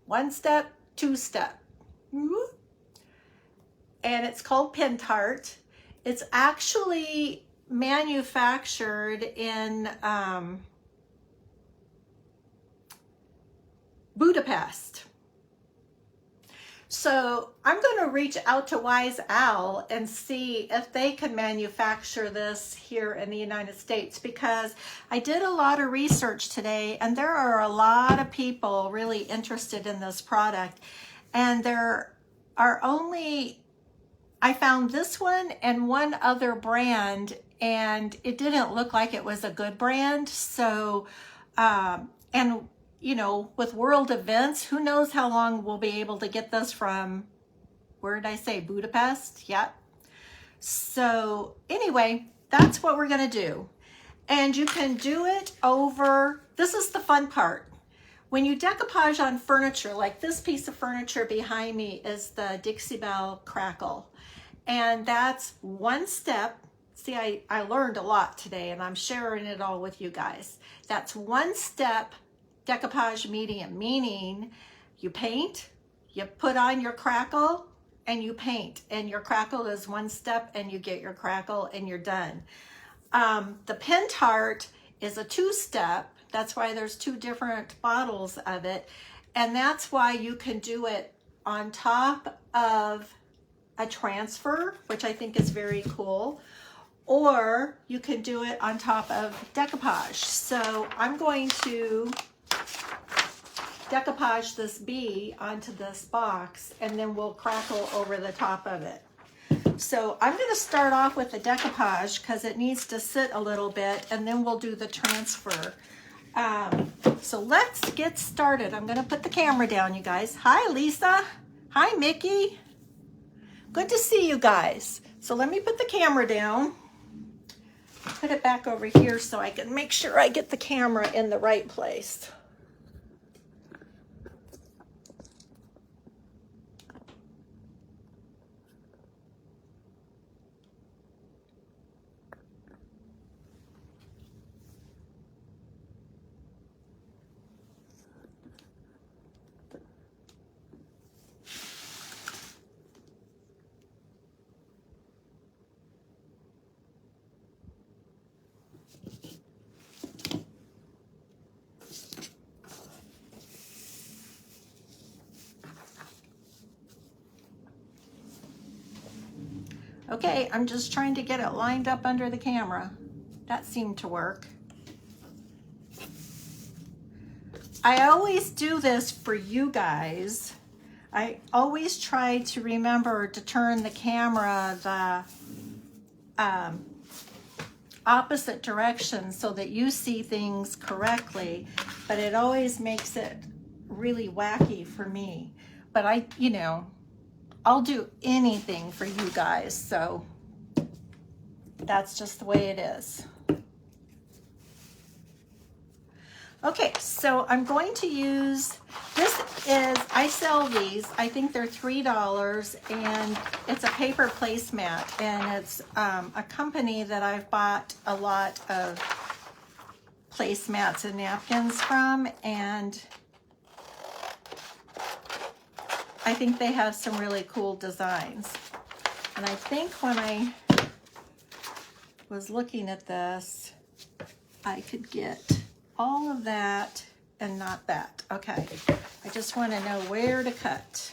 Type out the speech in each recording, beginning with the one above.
One step, two step. And it's called Pentart. It's actually manufactured in Budapest. So I'm going to reach out to Wise Owl and see if they can manufacture this here in the United States, because I did a lot of research today and there are a lot of people really interested in this product, and there are only, I found this one and one other brand, and it didn't look like it was a good brand. So and you know, with world events, who knows how long we'll be able to get this from, where did I say, Budapest? Yep. So anyway, that's what we're going to do. And you can do it over, this is the fun part. When you decoupage on furniture, like this piece of furniture behind me is the Decoupage Crackle. And that's one step. See, I learned a lot today and I'm sharing it all with you guys. That's one step decoupage medium, meaning you paint, you put on your crackle, and you paint, and your crackle is one step, and you get your crackle and you're done. The Pentart is a two-step. That's why there's two different bottles of it, and that's why you can do it on top of a transfer, which I think is very cool, or you can do it on top of decoupage. So I'm going to decoupage this bee onto this box, and then we'll crackle over the top of it. So I'm going to start off with the decoupage because it needs to sit a little bit, and then we'll do the transfer. So let's get started. I'm going to put the camera down, you guys. Hi, Lisa. Hi, Mickey. Good to see you guys. So let me put the camera down. Put it back over here so I can make sure I get the camera in the right place. Okay, I'm just trying to get it lined up under the camera. That seemed to work. I always do this for you guys. I always try to remember to turn the camera the opposite direction so that you see things correctly, but it always makes it really wacky for me. But you know, I'll do anything for you guys, so that's just the way it is. Okay, so I'm going to use, I sell these, I think they're $3, and it's a paper placemat, and it's a company that I've bought a lot of placemats and napkins from, and I think they have some really cool designs. And I think when I was looking at this, I could get all of that and not that. Okay, I just want to know where to cut,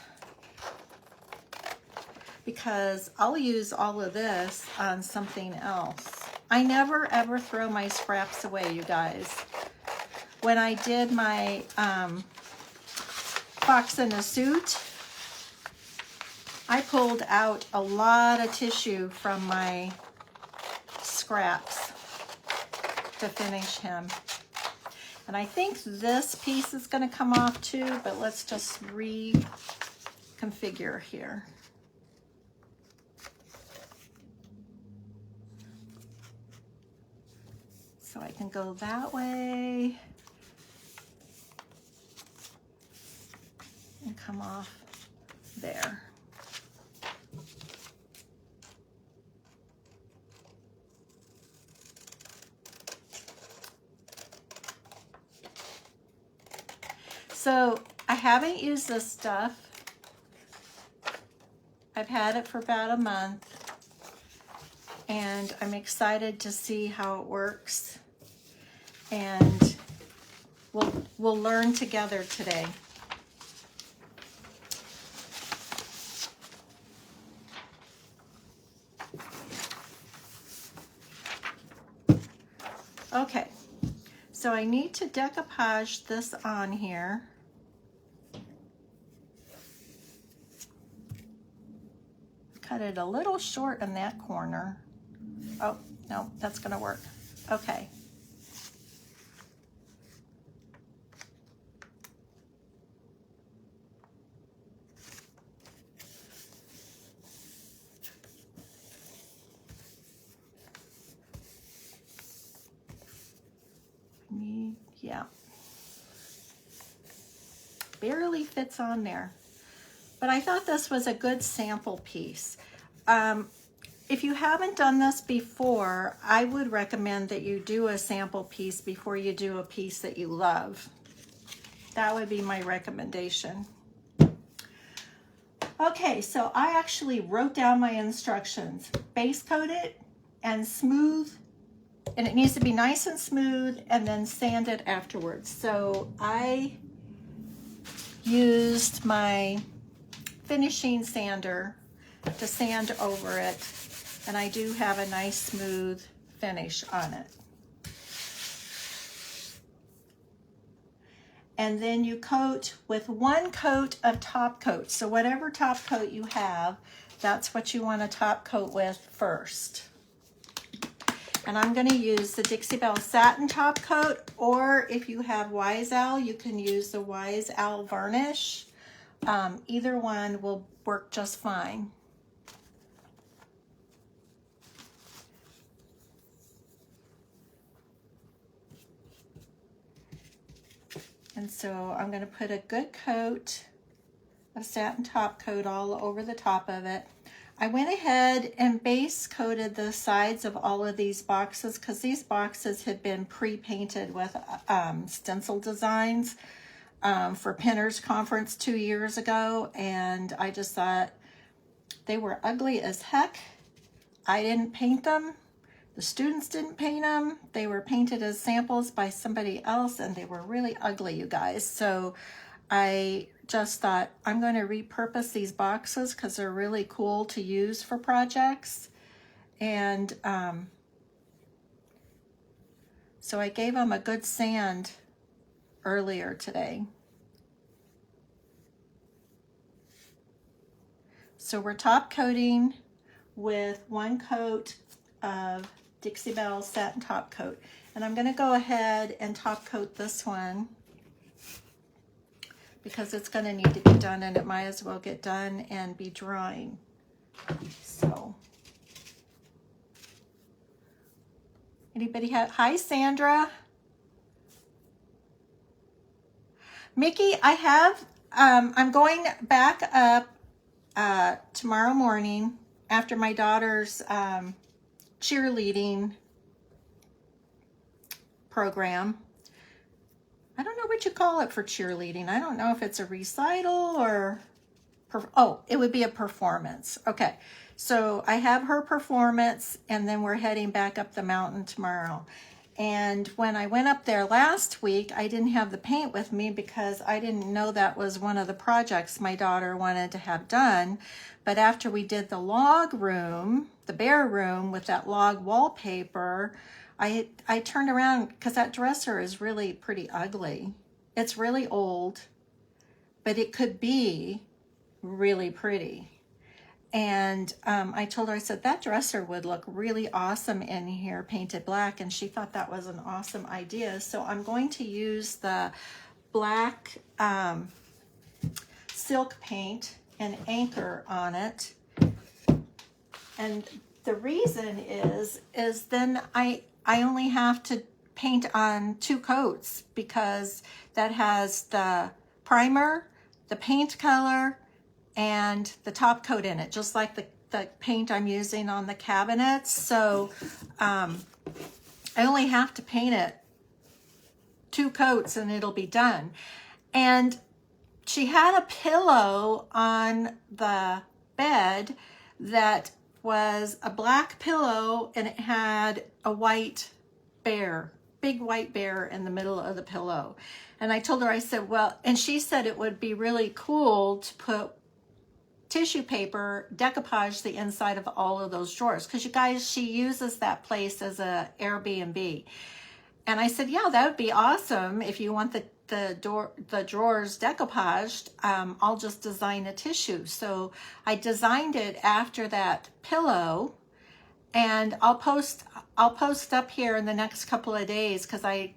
because I'll use all of this on something else. I never ever throw my scraps away, you guys. When I did my Fox in a Suit, I pulled out a lot of tissue from my scraps to finish him. And I think this piece is going to come off too, but let's just reconfigure here. So I can go that way and come off there. So I haven't used this stuff. I've had it for about a month, and I'm excited to see how it works. And we'll learn together today. Okay, so I need to decoupage this on here. Cut it a little short in that corner. Oh, no, that's gonna work. Okay. Yeah. Barely fits on there. But I thought this was a good sample piece. If you haven't done this before, I would recommend that you do a sample piece before you do a piece that you love. That would be my recommendation. Okay, so I actually wrote down my instructions. Base coat it and smooth, and it needs to be nice and smooth, and then sand it afterwards. So I used my finishing sander to sand over it, and I do have a nice smooth finish on it. And then you coat with one coat of top coat. So whatever top coat you have, that's what you want to top coat with first. And I'm going to use the Dixie Belle Satin Top Coat, or if you have Wise Owl, you can use the Wise Owl Varnish. Either one will work just fine. And so I'm going to put a good coat of satin top coat all over the top of it. I went ahead and base coated the sides of all of these boxes because these boxes had been pre-painted with stencil designs for Pentart Conference 2 years ago, and I just thought they were ugly as heck. I didn't paint them. The students didn't paint them. They were painted as samples by somebody else, and they were really ugly, you guys. So I just thought I'm going to repurpose these boxes because they're really cool to use for projects. And so I gave them a good sand earlier today. So we're top coating with one coat of Dixie Belle Satin Top Coat. And I'm going to go ahead and top coat this one because it's going to need to be done, and it might as well get done and be drying. So, anybody have, hi Sandra. Mickey, I have, I'm going back up tomorrow morning after my daughter's cheerleading program. I don't know what you call it for cheerleading. I don't know if it's a recital or, oh, it would be a performance. Okay, so I have her performance, and then we're heading back up the mountain tomorrow. And when I went up there last week, I didn't have the paint with me because I didn't know that was one of the projects my daughter wanted to have done. But after we did the log room, the bear room with that log wallpaper, I turned around because that dresser is really pretty ugly. It's really old, but it could be really pretty. And I told her, I said, that dresser would look really awesome in here painted black. And she thought that was an awesome idea. So I'm going to use the black silk paint and anchor on it. And the reason is then I only have to paint on 2 coats because that has the primer, the paint color, and the top coat in it, just like the paint I'm using on the cabinets. So I only have to paint it 2 coats and it'll be done. And she had a pillow on the bed that was a black pillow, and it had a white bear, big white bear in the middle of the pillow. And I told her, I said, well, and she said it would be really cool to put tissue paper, decoupage the inside of all of those drawers. Because you guys, she uses that place as a Airbnb. And I said, yeah, that would be awesome. If you want the drawers decoupaged, I'll just design a tissue. So I designed it after that pillow, and I'll post up here in the next couple of days, because I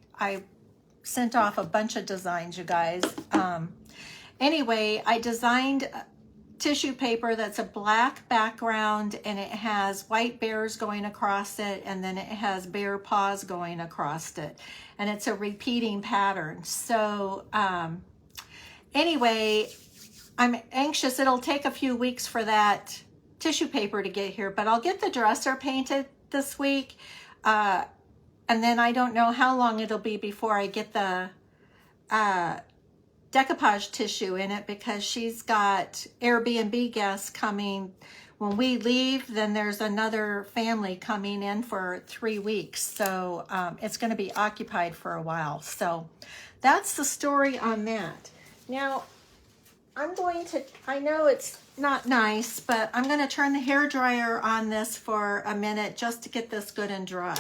sent off a bunch of designs, you guys. Anyway, I designed tissue paper that's a black background, and it has white bears going across it, and then it has bear paws going across it, and it's a repeating pattern. So anyway, I'm anxious. It'll take a few weeks for that tissue paper to get here, but I'll get the dresser painted this week, and then I don't know how long it'll be before I get the decoupage tissue in it, because she's got Airbnb guests coming. When we leave, then there's another family coming in for 3 weeks. So it's going to be occupied for a while. So that's the story on that. Now, I'm going to, I know it's not nice, but I'm going to turn the hairdryer on this for a minute just to get this good and dry.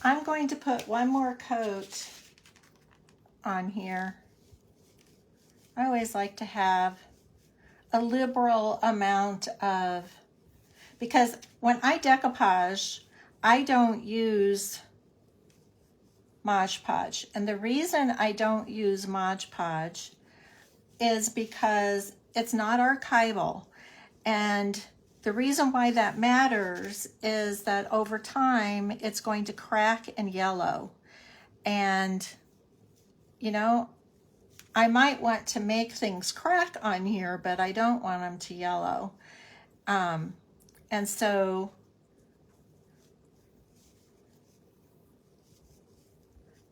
I'm going to put one more coat on here. I always like to have a liberal amount of, because when I decoupage, I don't use Mod Podge. And the reason I don't use Mod Podge is because it's not archival. And the reason why that matters is that over time, it's going to crack and yellow. And, you know, I might want to make things crack on here, but I don't want them to yellow. And so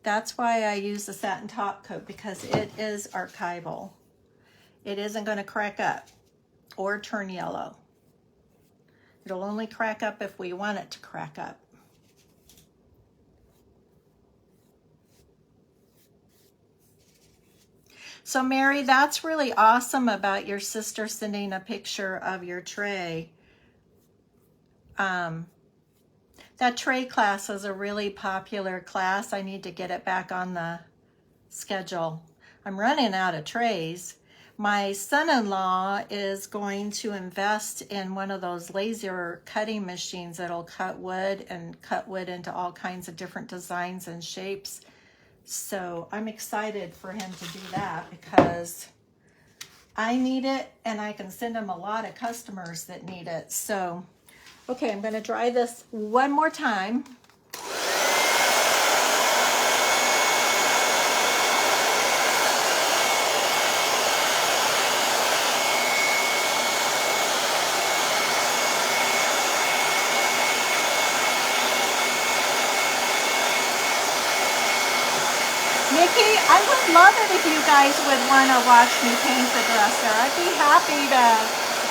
that's why I use the satin top coat, because it is archival. It isn't going to crack up or turn yellow. It'll only crack up if we want it to crack up. So Mary, that's really awesome about your sister sending a picture of your tray. That tray class is a really popular class. I need to get it back on the schedule. I'm running out of trays. My son-in-law is going to invest in one of those laser cutting machines that'll cut wood and cut wood into all kinds of different designs and shapes. So I'm excited for him to do that, because I need it and I can send him a lot of customers that need it. So, okay, I'm going to dry this one more time. I would love it if you guys would want to watch me paint the dresser. I'd be happy to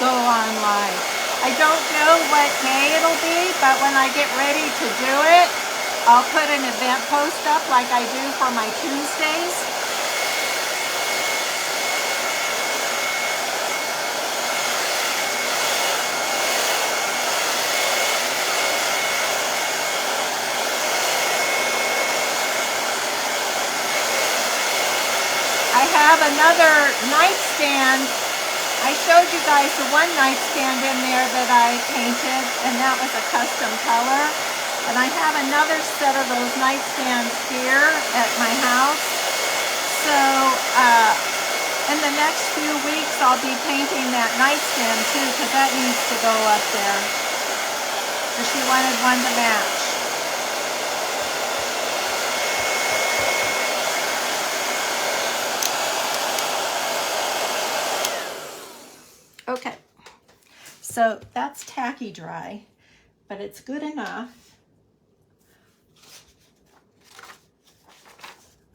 go on live. I don't know what day it'll be, but when I get ready to do it, I'll put an event post up like I do for my Tuesdays. have another nightstand. I showed you guys the one nightstand in there that I painted, and that was a custom color. And I have another set of those nightstands here at my house. So in the next few weeks, I'll be painting that nightstand too, because that needs to go up there. So she wanted one to match. Okay, so that's tacky dry, but it's good enough.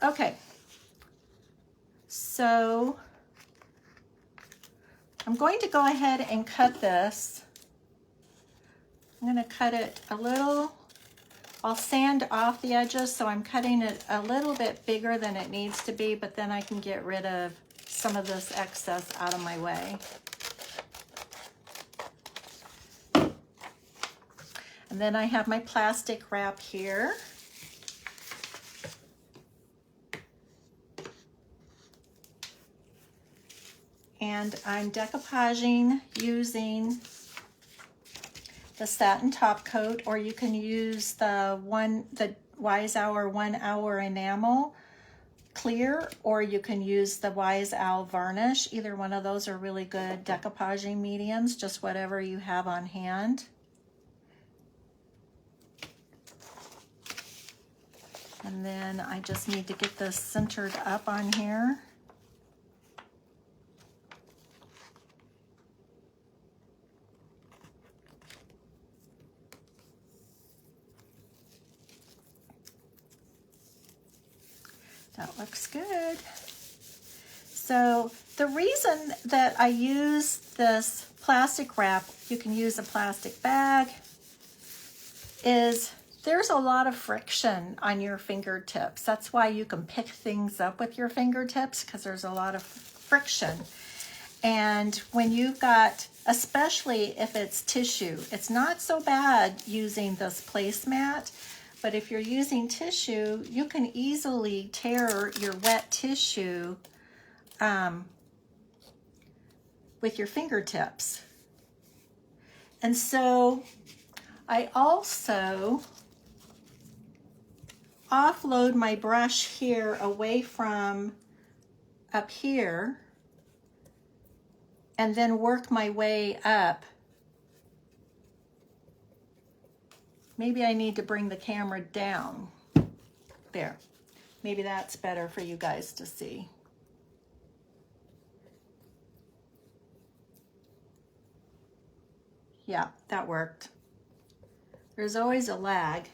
Okay, so I'm going to go ahead and cut this. I'm going to cut it a little. I'll sand off the edges, so I'm cutting it a little bit bigger than it needs to be, but then I can get rid of some of this excess out of my way. And then I have my plastic wrap here. And I'm decoupaging using the satin top coat, or you can use the Wise Hour 1 Hour enamel clear, or you can use the Wise Owl varnish. Either one of those are really good decoupaging mediums, just whatever you have on hand. And then I just need to get this centered up on here. That looks good. So the reason that I use this plastic wrap, you can use a plastic bag, is there's a lot of friction on your fingertips. That's why you can pick things up with your fingertips, because there's a lot of friction. And when you've got, especially if it's tissue, it's not so bad using this placemat. But if you're using tissue, you can easily tear your wet tissue with your fingertips. And so I also offload my brush here away from up here and then work my way up. Maybe I need to bring the camera down. There. Maybe that's better for you guys to see. Yeah, that worked. There's always a lag.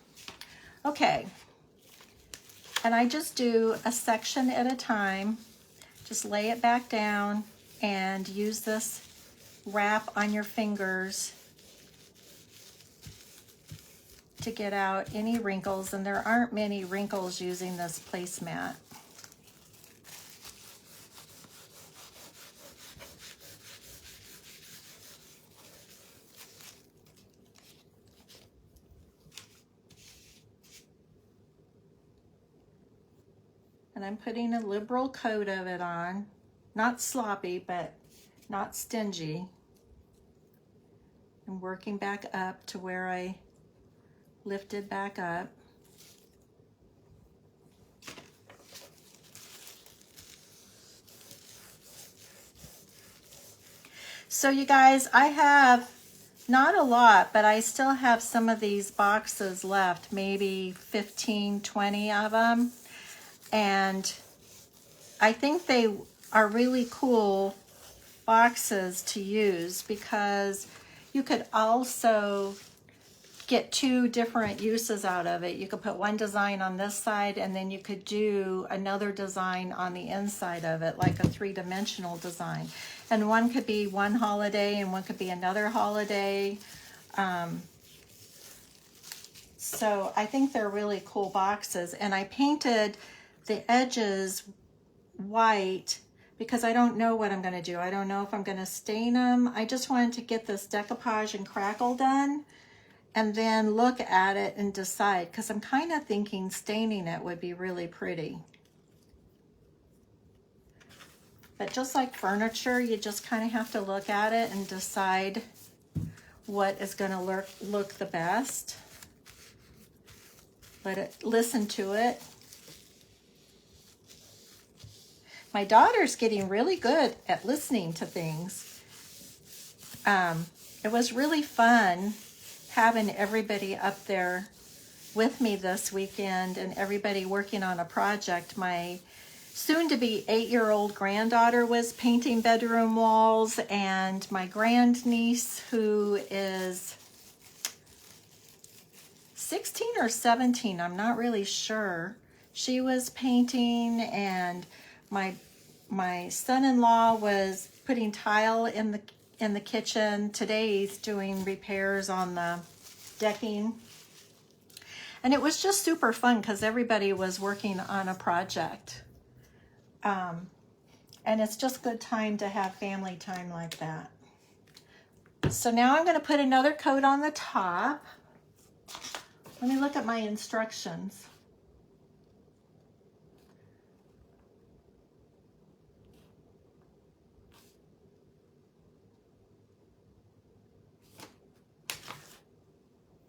Okay. And I just do a section at a time. Just lay it back down and use this wrap on your fingers to get out any wrinkles, and there aren't many wrinkles using this placemat. And I'm putting a liberal coat of it on, not sloppy, but not stingy. I'm working back up to where I lifted back up. So you guys, I have not a lot, but I still have some of these boxes left, maybe 15, 20 of them. And I think they are really cool boxes to use, because you could also get two different uses out of it. You could put one design on this side, and then you could do another design on the inside of it, like a three-dimensional design. And one could be one holiday, and one could be another holiday. So I think they're really cool boxes. And I painted the edges white because I don't know what I'm going to do. I don't know if I'm going to stain them. I just wanted to get this decoupage and crackle done and then look at it and decide, because I'm kind of thinking staining it would be really pretty. But just like furniture, you just kind of have to look at it and decide what is going to look the best. Listen to it. My daughter's getting really good at listening to things. It was really fun having everybody up there with me this weekend and everybody working on a project. My soon-to-be 8-year-old granddaughter was painting bedroom walls, and my grandniece, who is 16 or 17, I'm not really sure, she was painting, and my son-in-law was putting tile in the kitchen. Today he's doing repairs on the decking. And it was just super fun because everybody was working on a project. And it's just good time to have family time like that. So now I'm going to put another coat on the top. Let me look at my instructions.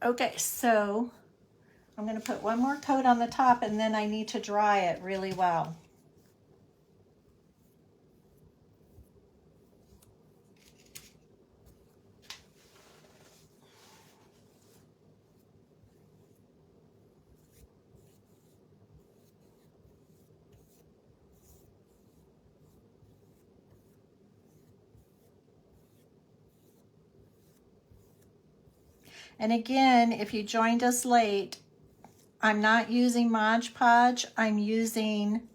Okay, so I'm going to put one more coat on the top, and then I need to dry it really well. And again, if you joined us late, I'm not using Mod Podge. I'm using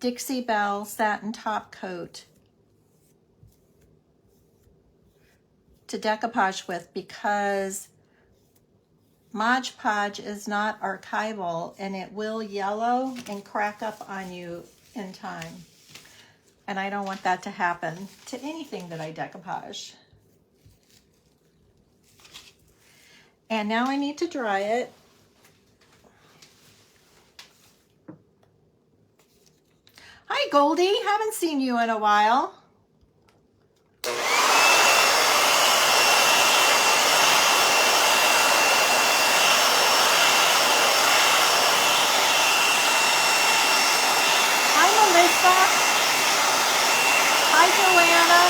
Dixie Belle Satin Top Coat to decoupage with, because Mod Podge is not archival and it will yellow and crack up on you in time. And I don't want that to happen to anything that I decoupage. And now I need to dry it. Hi, Goldie. Haven't seen you in a while. Hi, Melissa. Hi, Joanna.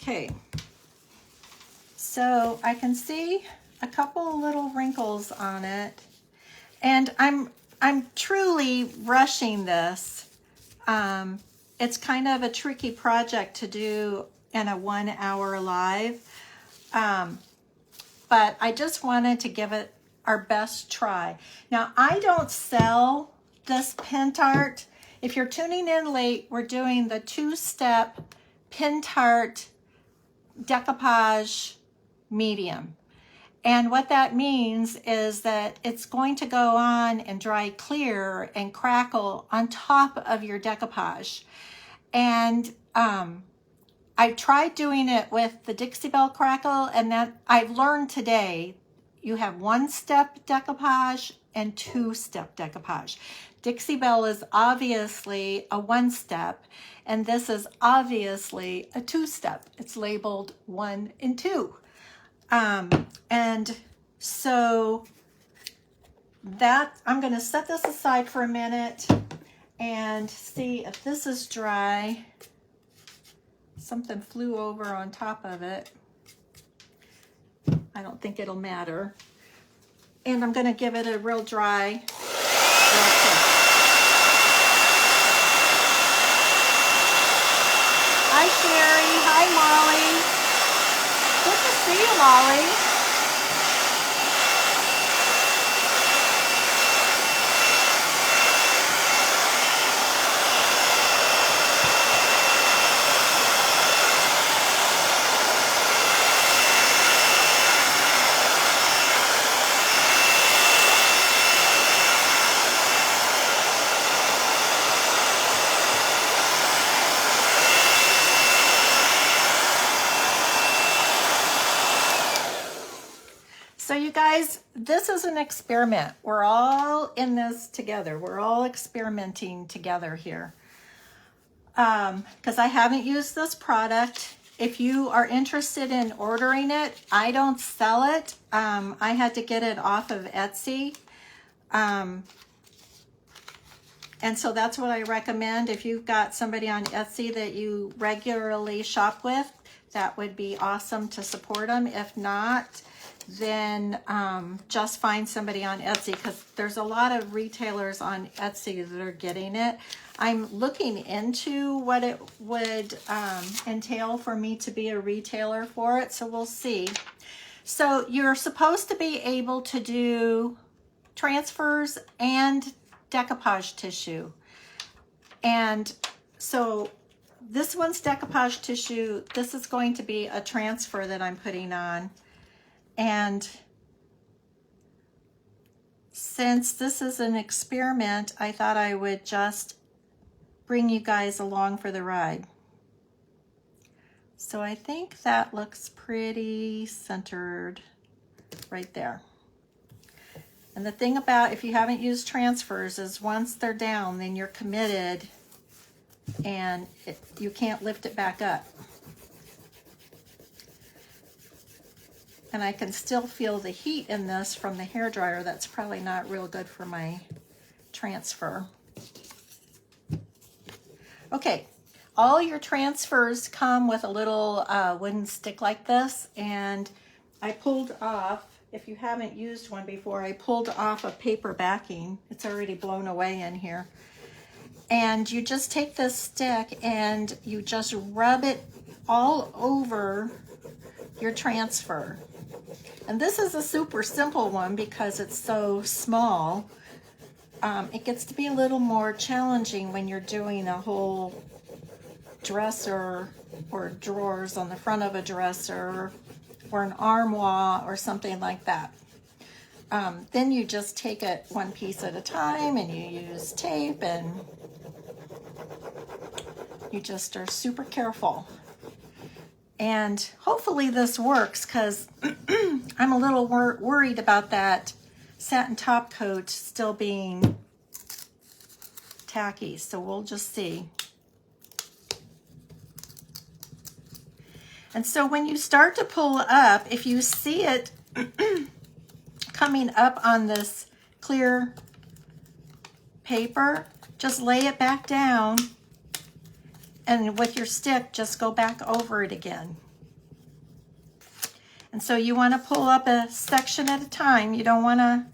Okay, so I can see a couple little wrinkles on it, and I'm truly rushing this. It's kind of a tricky project to do in a 1 hour live, but I just wanted to give it our best try. Now, I don't sell this Pentart. If you're tuning in late, we're doing the 2-step Pentart decoupage medium. And what that means is that it's going to go on and dry clear and crackle on top of your decoupage. And I tried doing it with the Dixie Belle Crackle, and that I've learned today, you have 1-step decoupage and 2-step decoupage. Dixie Belle is obviously a 1-step, and this is obviously a 2-step. It's labeled 1 and 2. And so that, I'm going to set this aside for a minute and see if this is dry. Something flew over on top of it. I don't think it'll matter. And I'm going to give it a real dry, real quick. Hi, Sherry. Hi, Molly. Good to see you, Molly. So you guys, this is an experiment. We're all in this together. We're all experimenting together here. Because I haven't used this product. If you are interested in ordering it, I don't sell it. I had to get it off of Etsy. And so that's what I recommend. If you've got somebody on Etsy that you regularly shop with, that would be awesome to support them. If not, then just find somebody on Etsy, because there's a lot of retailers on Etsy that are getting it. I'm looking into what it would entail for me to be a retailer for it, so we'll see. So you're supposed to be able to do transfers and decoupage tissue. And so this one's decoupage tissue. This is going to be a transfer that I'm putting on. And since this is an experiment, I thought I would just bring you guys along for the ride. So I think that looks pretty centered right there. And the thing about, if you haven't used transfers, is once they're down, then you're committed and you can't lift it back up. And I can still feel the heat in this from the hairdryer. That's probably not real good for my transfer. Okay, all your transfers come with a little wooden stick like this, and I pulled off, if you haven't used one before, I pulled off a paper backing. It's already blown away in here. And you just take this stick and you just rub it all over your transfer. And this is a super simple one because it's so small. It gets to be a little more challenging when you're doing a whole dresser or drawers on the front of a dresser or an armoire or something like that. Then you just take it one piece at a time and you use tape, and you just are super careful. And hopefully this works, because I'm a little worried about that satin top coat still being tacky. So we'll just see. And so when you start to pull up, if you see it coming up on this clear paper, just lay it back down. And with your stick, just go back over it again. And so you want to pull up a section at a time. You don't want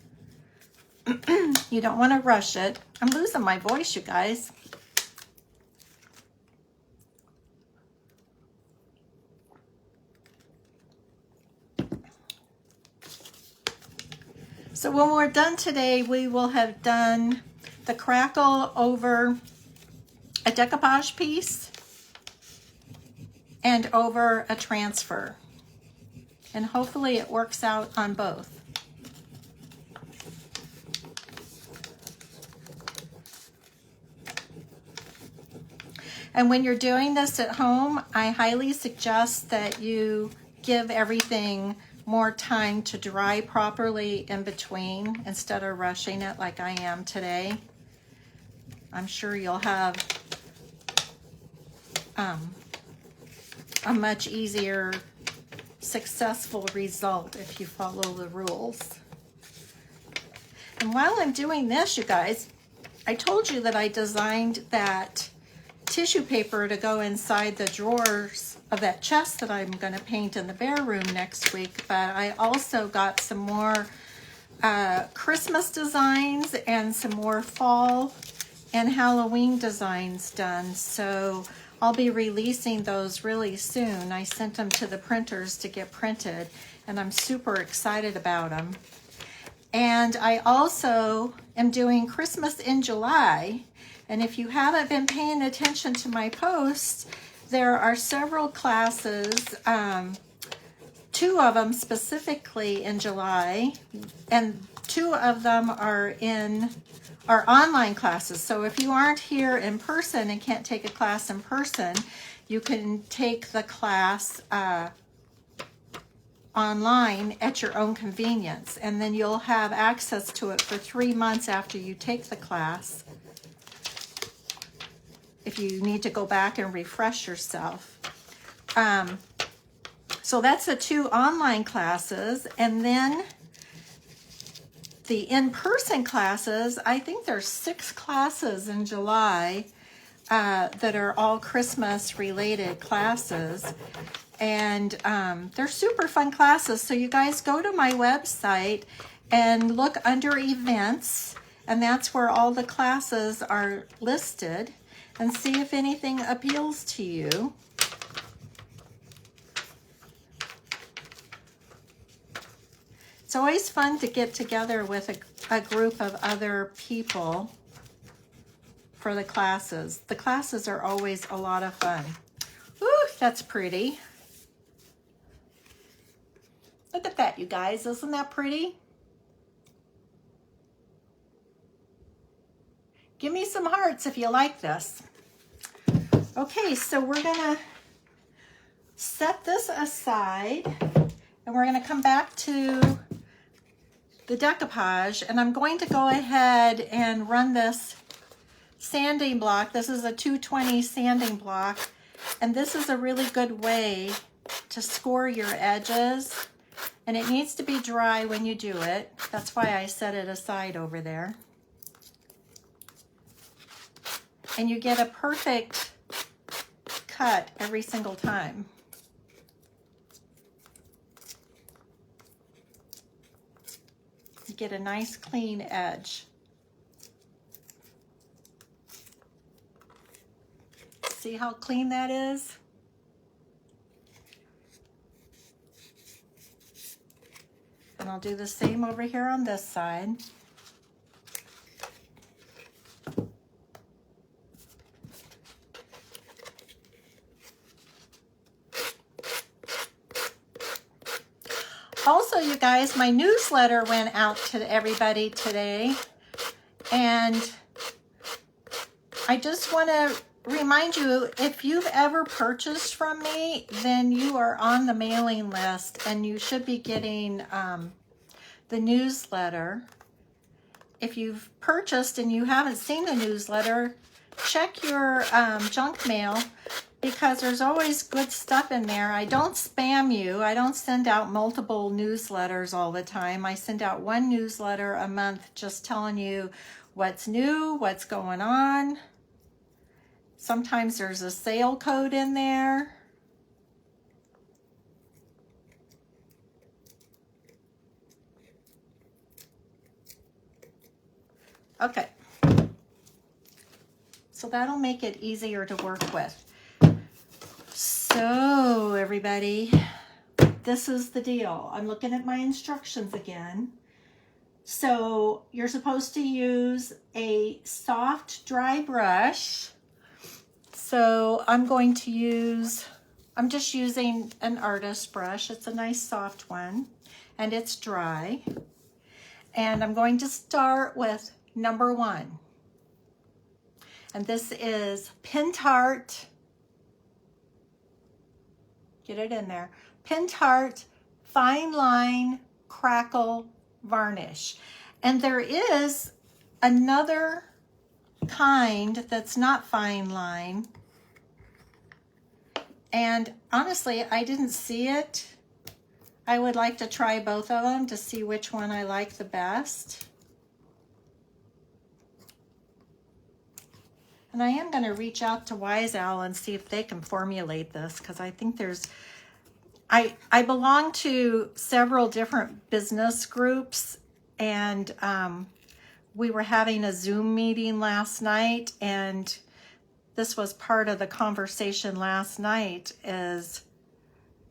to rush it. I'm losing my voice, you guys. So when we're done today, we will have done the crackle over a decoupage piece and over a transfer. And hopefully it works out on both. And when you're doing this at home, I highly suggest that you give everything more time to dry properly in between instead of rushing it like I am today. I'm sure you'll have a much easier, successful result if you follow the rules. And while I'm doing this, you guys, I told you that I designed that tissue paper to go inside the drawers of that chest that I'm going to paint in the bear room next week, but I also got some more Christmas designs and some more fall and Halloween designs done, so I'll be releasing those really soon. I sent them to the printers to get printed, and I'm super excited about them. And I also am doing Christmas in July, and if you haven't been paying attention to my posts, there are several classes, 2 of them specifically in July, and 2 of them are online classes. So if you aren't here in person and can't take a class in person, you can take the class online at your own convenience, and then you'll have access to it for 3 months after you take the class if you need to go back and refresh yourself. So that's the 2 online classes, and then the in-person classes, I think there's 6 classes in July that are all Christmas related classes, and they're super fun classes. So you guys go to my website and look under events, and that's where all the classes are listed, and see if anything appeals to you. It's always fun to get together with a group of other people for the classes. The classes are always a lot of fun. Ooh, that's pretty. Look at that, you guys. Isn't that pretty? Give me some hearts if you like this. Okay, so we're gonna set this aside, and we're gonna come back to the decoupage, and I'm going to go ahead and run this sanding block. This is a 220 sanding block, and this is a really good way to score your edges, and it needs to be dry when you do it. That's why I set it aside over there. And you get a perfect cut every single time. You get a nice clean edge. See how clean that is? And I'll do the same over here on this side. Also, you guys, my newsletter went out to everybody today, and I just want to remind you, if you've ever purchased from me, then you are on the mailing list, and you should be getting the newsletter. If you've purchased and you haven't seen the newsletter, check your junk mail, because there's always good stuff in there. I don't spam you. I don't send out multiple newsletters all the time. I send out 1 newsletter a month just telling you what's new, what's going on. Sometimes there's a sale code in there. Okay. So that'll make it easier to work with. So everybody, this is the deal. I'm looking at my instructions again. So you're supposed to use a soft, dry brush. So I'm just using an artist brush. It's a nice soft one, and it's dry. And I'm going to start with number 1. And this is Pentart Get it in there. Pentart Fine Line Crackle Varnish. And there is another kind that's not fine line. And honestly, I didn't see it. I would like to try both of them to see which one I like the best. And I am going to reach out to Wise Owl and see if they can formulate this, because I think there's, I belong to several different business groups, and we were having a Zoom meeting last night, and this was part of the conversation last night, is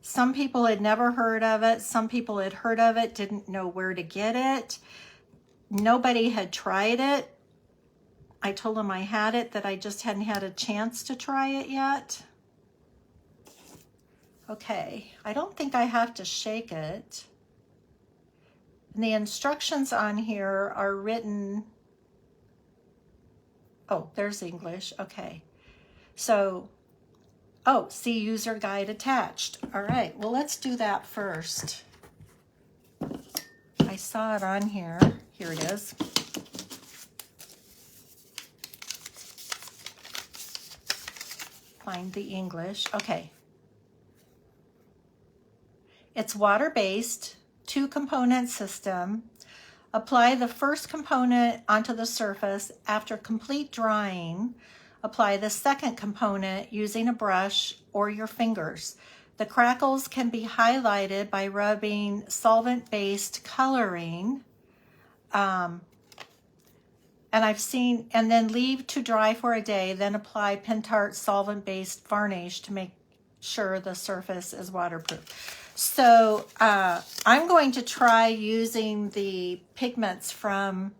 some people had never heard of it, some people had heard of it, didn't know where to get it, nobody had tried it. I told them I had it, that I just hadn't had a chance to try it yet. Okay, I don't think I have to shake it. And the instructions on here are written, oh, there's English, okay. So, oh, see user guide attached. All right, well, let's do that first. I saw it on here. Here it is. Find the English. Okay. It's water-based, 2-component system. Apply the first component onto the surface. After complete drying, apply the second component using a brush or your fingers. The crackles can be highlighted by rubbing solvent-based coloring. And I've seen, and then leave to dry for a day, then apply Pentart solvent-based varnish to make sure the surface is waterproof. So I'm going to try using the pigments from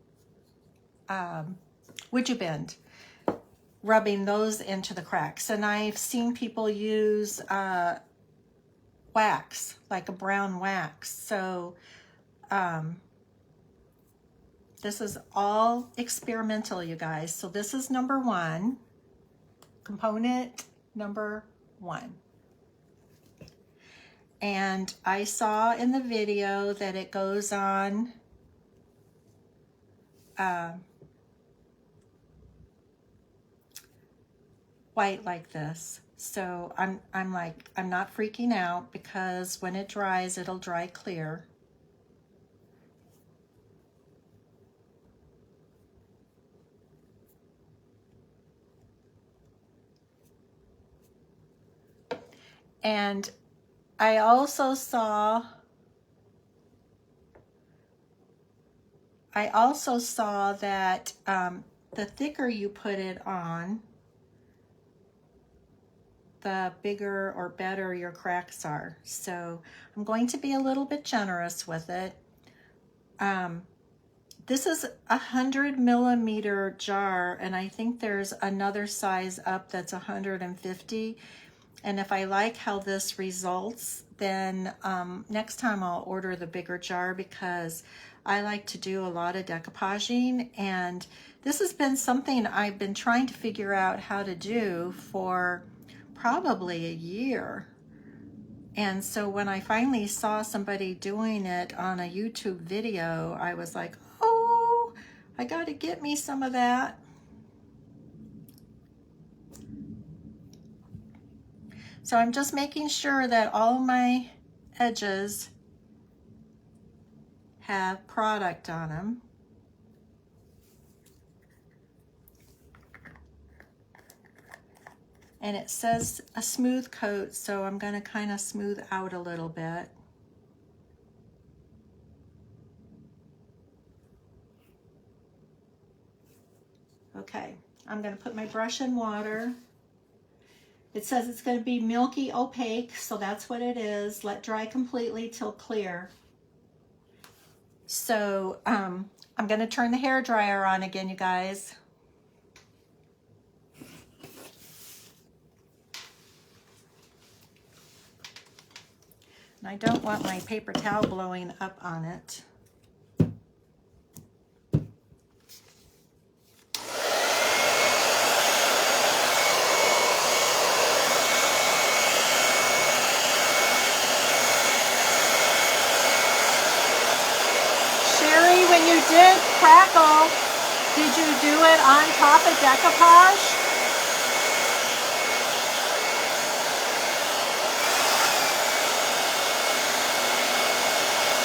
Would You Bend, rubbing those into the cracks. And I've seen people use wax, like a brown wax. So this is all experimental, you guys. So this is number 1, component number 1. And I saw in the video that it goes on white like this. So I'm not freaking out, because when it dries, it'll dry clear. And I also saw that the thicker you put it on, the bigger or better your cracks are. So I'm going to be a little bit generous with it. This is a 100-millimeter jar, and I think there's another size up that's 150. And if I like how this results, then next time I'll order the bigger jar, because I like to do a lot of decoupaging, and this has been something I've been trying to figure out how to do for probably a year. And so when I finally saw somebody doing it on a YouTube video, I was like, oh, I gotta get me some of that. So I'm just making sure that all my edges have product on them. And it says a smooth coat, so I'm going to kind of smooth out a little bit. Okay, I'm going to put my brush in water. It says it's going to be milky opaque, so that's what it is. Let dry completely till clear. So I'm going to turn the hair dryer on again, you guys. And I don't want my paper towel blowing up on it. when you did Crackle, did you do it on top of decoupage?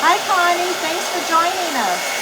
Hi Connie, thanks for joining us.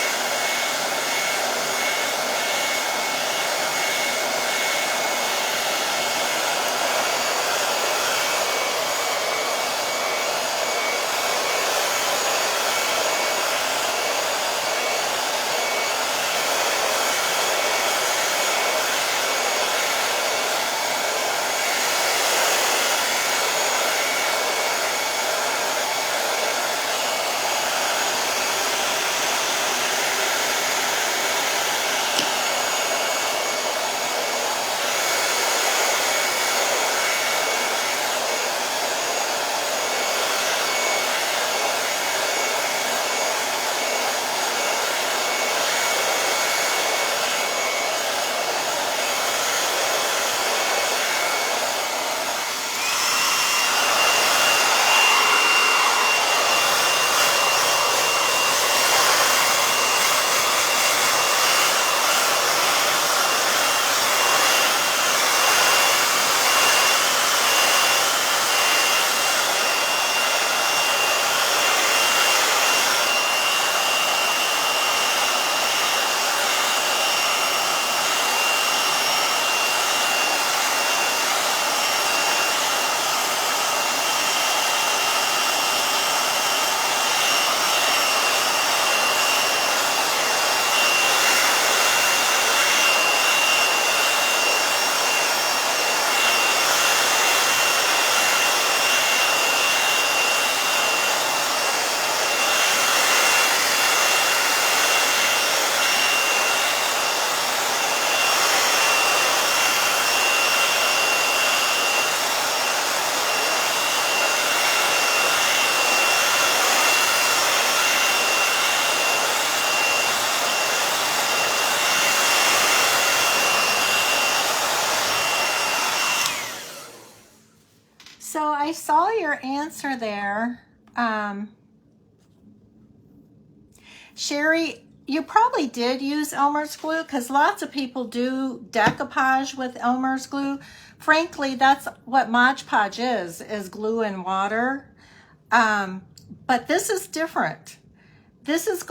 So I saw your answer there. Sherry, you probably did use Elmer's glue because lots of people do decoupage with Elmer's glue. Frankly, that's what Mod Podge is glue and water. But this is different. This is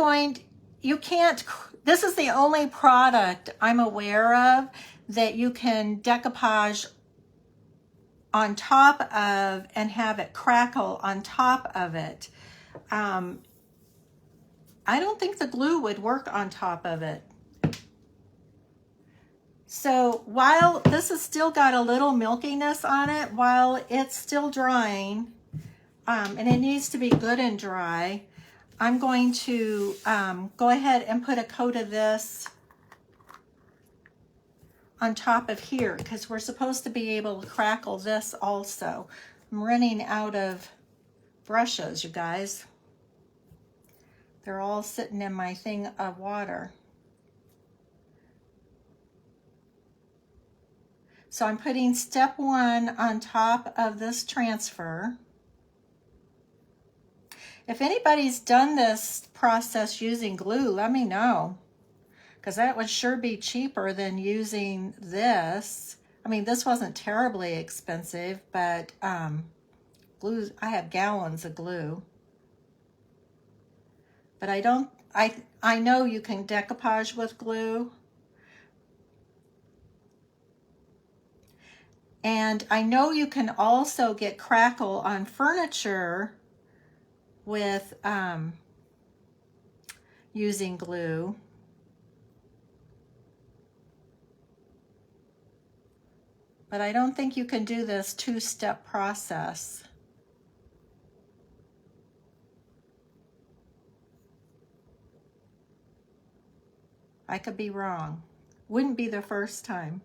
this is the only product I'm aware of that you can decoupage on top of and have it crackle on top of it. I don't think the glue would work on top of it. So while this has still got a little milkiness on it, while it's still drying, and it needs to be good and dry, I'm going to go ahead and put a coat of this on top of here because we're supposed to be able to crackle this also. I'm running out of brushes, you guys. They're all sitting in my thing of water. So I'm putting step 1 on top of this transfer. If anybody's done this process using glue, let me know, because that would sure be cheaper than using this. I mean, this wasn't terribly expensive, but glue, I have gallons of glue. But I know you can decoupage with glue. And I know you can also get crackle on furniture with using glue. But I don't think you can do this 2-step process. I could be wrong. Wouldn't be the first time.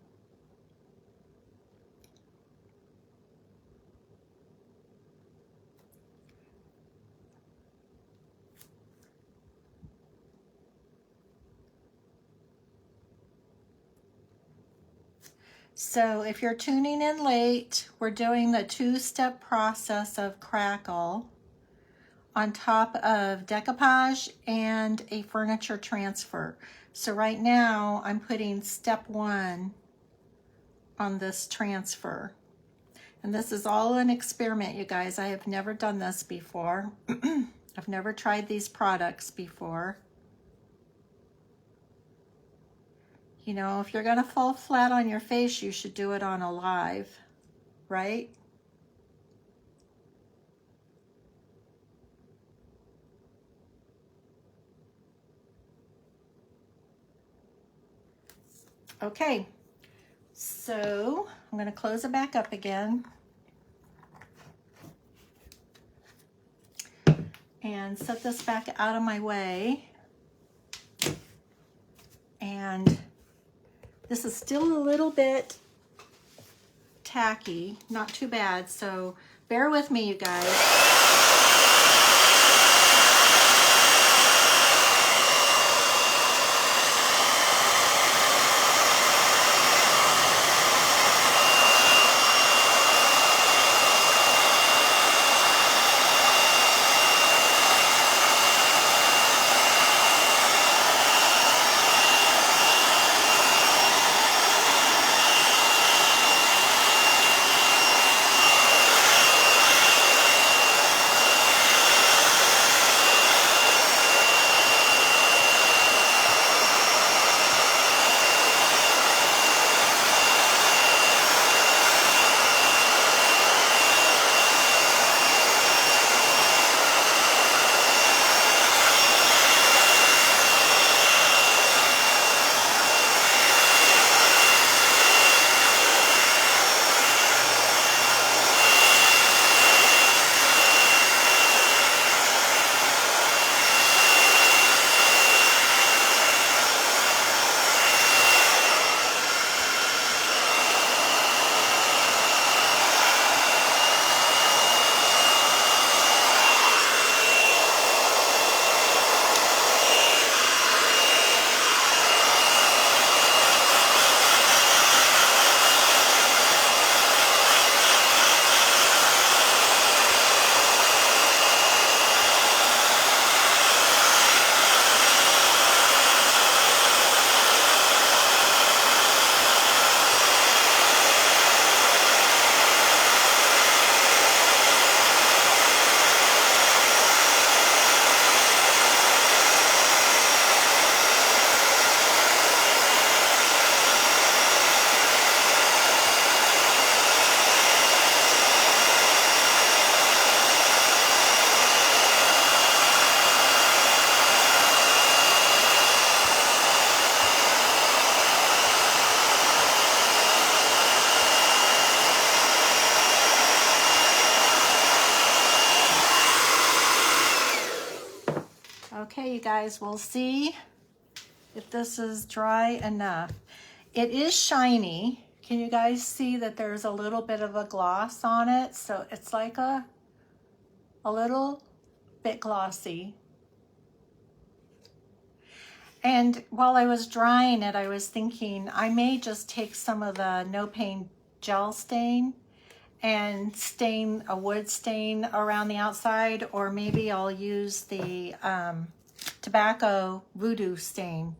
So if you're tuning in late, we're doing the 2-step process of Crackle on top of decoupage and a furniture transfer. So right now I'm putting step 1 on this transfer. And this is all an experiment, you guys. I have never done this before. I've never tried these products before. You know, if you're gonna fall flat on your face, you should do it on a live, right? Okay, so I'm gonna close it back up again. And set this back out of my way. And this is still a little bit tacky, not too bad, so bear with me, you guys. Okay, you guys, we'll see if this is dry enough. It is shiny. Can you guys see that there's a little bit of a gloss on it? So it's like a little bit glossy. And while I was drying it, I was thinking I may just take some of the No Pain gel stain and stain a wood stain around the outside, or maybe I'll use the tobacco voodoo stain.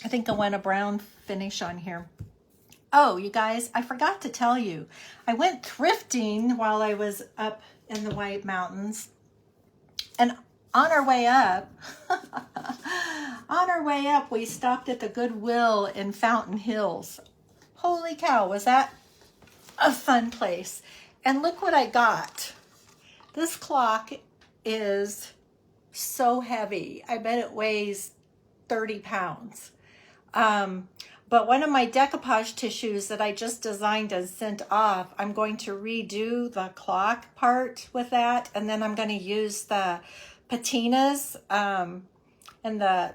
I think I want a brown finish on here. Oh, you guys, I forgot to tell you, I went thrifting while I was up in the White Mountains, and on our way up, we stopped at the Goodwill in Fountain Hills. Holy cow, was that a fun place. And look what I got. This clock is so heavy. I bet it weighs 30 pounds. But one of my decoupage tissues that I just designed and sent off, I'm going to redo the clock part with that. And then I'm going to use the patinas and the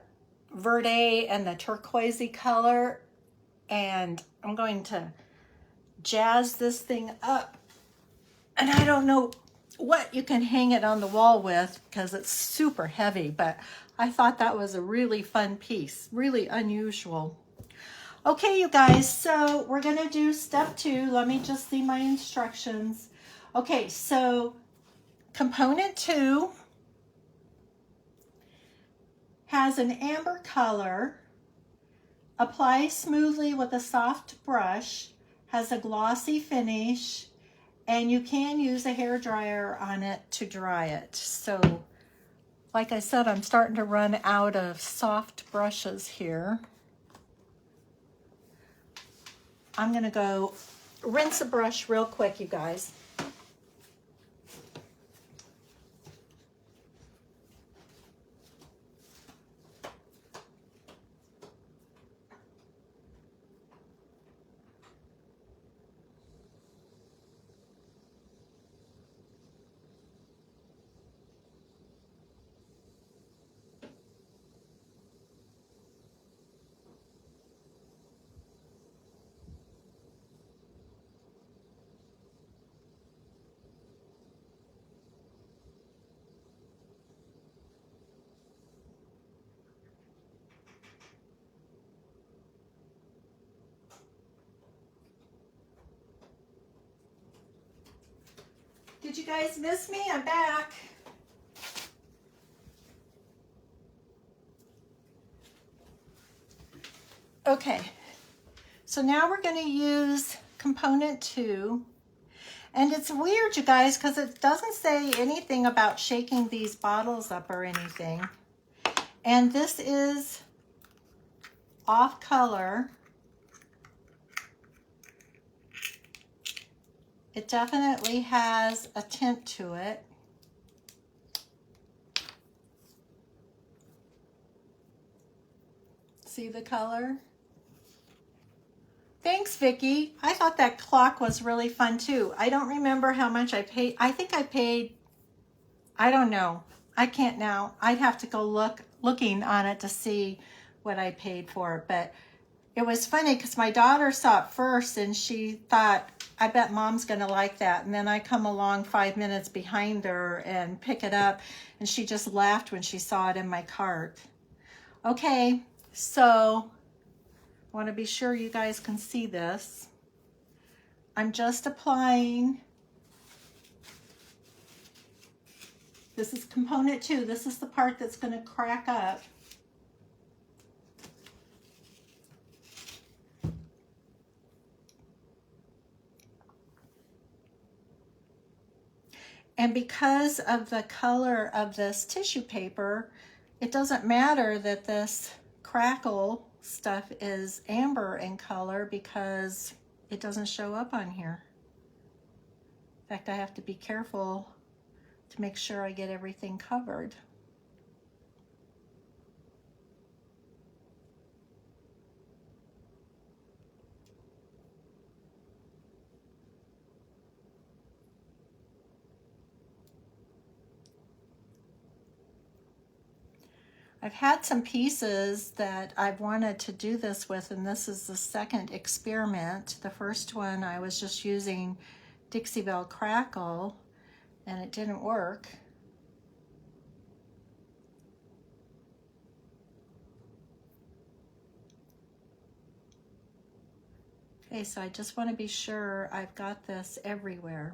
verde and the turquoisey color. And I'm going to jazz this thing up. And I don't know what you can hang it on the wall with because it's super heavy, but I thought that was a really fun piece, really unusual. Okay, you guys, so we're gonna do step 2. Let me just see my instructions. Okay, so component 2 has an amber color. Apply smoothly with a soft brush, has a glossy finish, and you can use a hair dryer on it to dry it. So, like I said, I'm starting to run out of soft brushes here. I'm gonna go rinse a brush real quick, you guys. Did you guys miss me? I'm back. Okay, so now we're going to use component 2. And it's weird, you guys, because it doesn't say anything about shaking these bottles up or anything. And this is off color. It definitely has a tint to it. See the color? Thanks, Vicki. I thought that clock was really fun too. I don't remember how much I paid. I think I paid, I don't know. I can't now. I'd have to go looking on it to see what I paid for it. But it was funny because my daughter saw it first and she thought, I bet Mom's gonna like that. And then I come along 5 minutes behind her and pick it up, and she just laughed when she saw it in my cart. Okay, so I want to be sure you guys can see this. I'm just applying. This is component 2. This is the part that's going to crack up. And because of the color of this tissue paper, it doesn't matter that this crackle stuff is amber in color because it doesn't show up on here. In fact, I have to be careful to make sure I get everything covered. I've had some pieces that I've wanted to do this with, and this is the second experiment. The first one I was just using Decoupage Crackle, and it didn't work. Okay, so I just want to be sure I've got this everywhere.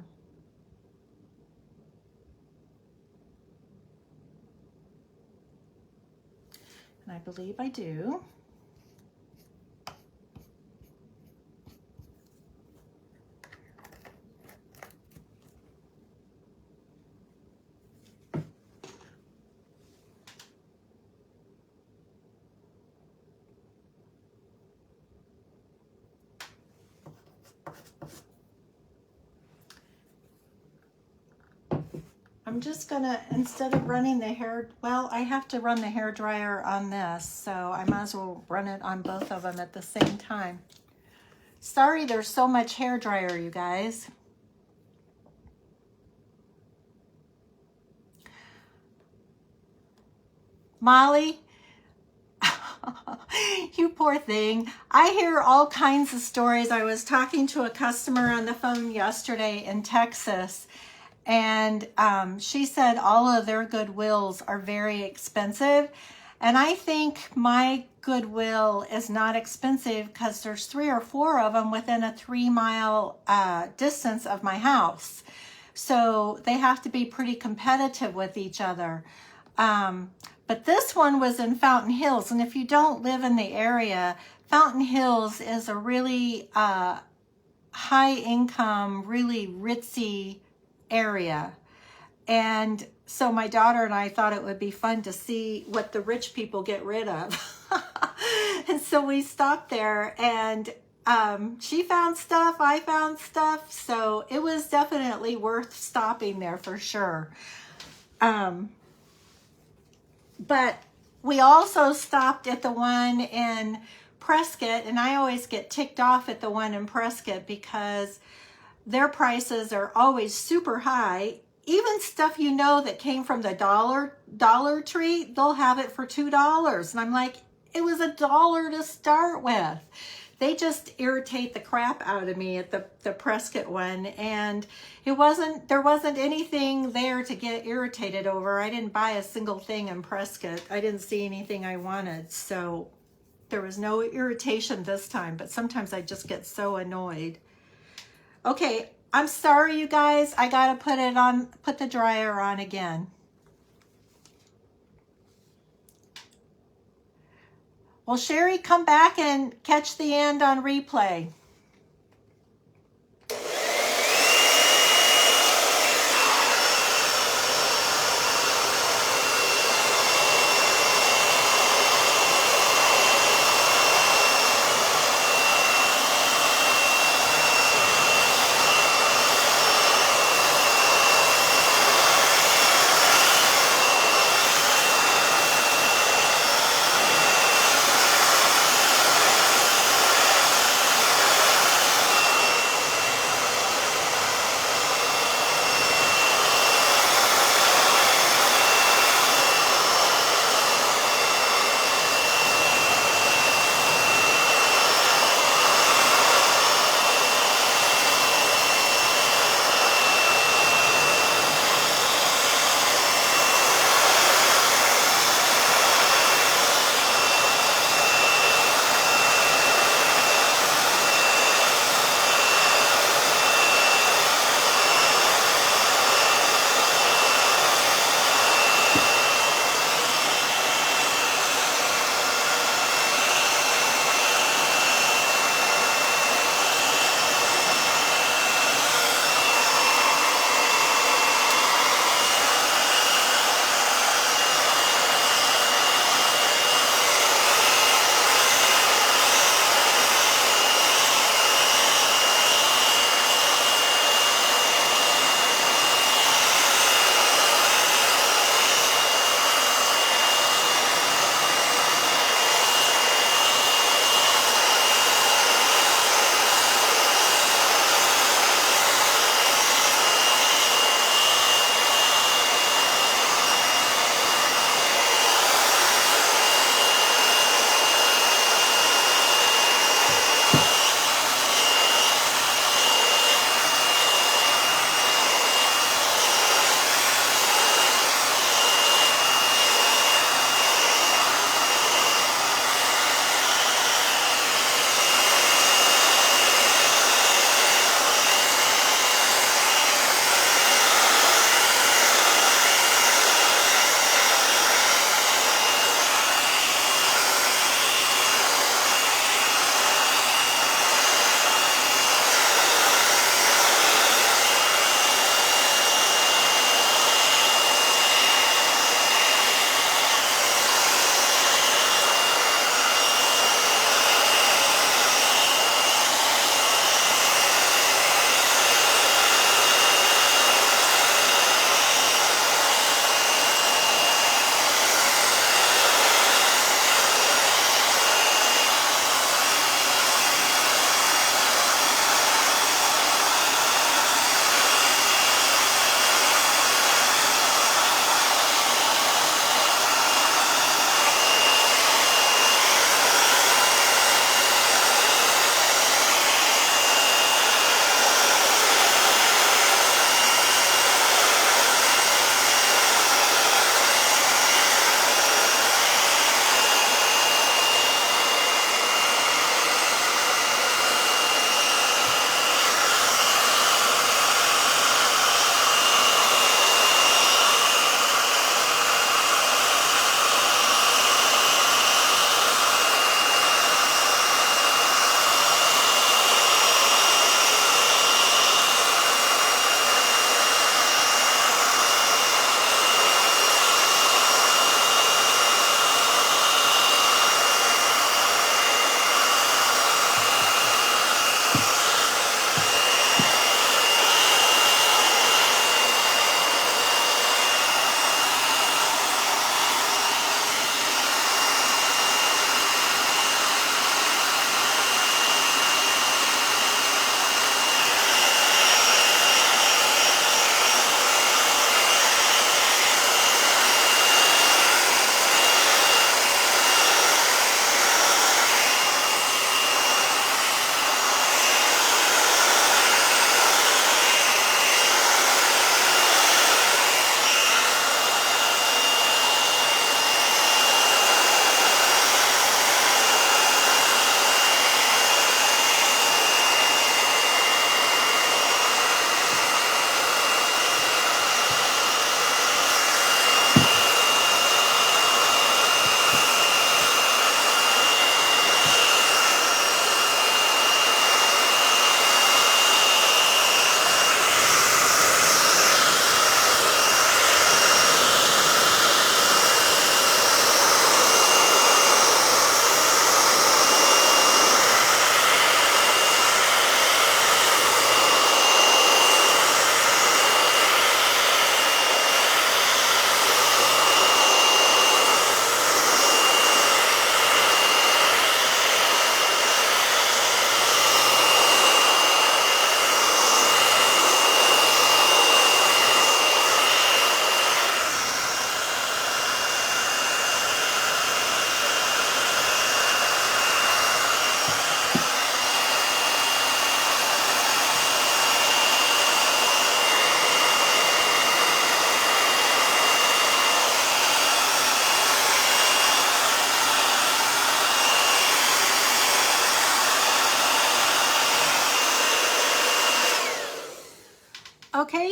And I believe I do. I'm just gonna, instead of running the hair, well, I have to run the hair dryer on this, so I might as well run it on both of them at the same time. Sorry there's so much hair dryer, you guys. Molly, you poor thing. I hear all kinds of stories. I was talking to a customer on the phone yesterday in Texas, and she said all of their Goodwills are very expensive. And I think my Goodwill is not expensive because there's 3 or 4 of them within a 3-mile distance of my house. So they have to be pretty competitive with each other. But this one was in Fountain Hills. And if you don't live in the area, Fountain Hills is a really high income, really ritzy area. And so my daughter and I thought it would be fun to see what the rich people get rid of. And so we stopped there, and she found stuff, I found stuff. So it was definitely worth stopping there for sure. But we also stopped at the one in Prescott, and I always get ticked off at the one in Prescott because their prices are always super high. Even stuff you know that came from the Dollar Tree, they'll have it for $2. And I'm like, it was $1 to start with. They just irritate the crap out of me at the Prescott one. And there wasn't anything there to get irritated over. I didn't buy a single thing in Prescott. I didn't see anything I wanted. So there was no irritation this time, but sometimes I just get so annoyed. Okay, I'm sorry, you guys. I gotta put the dryer on again. Well, Sherry, come back and catch the end on replay.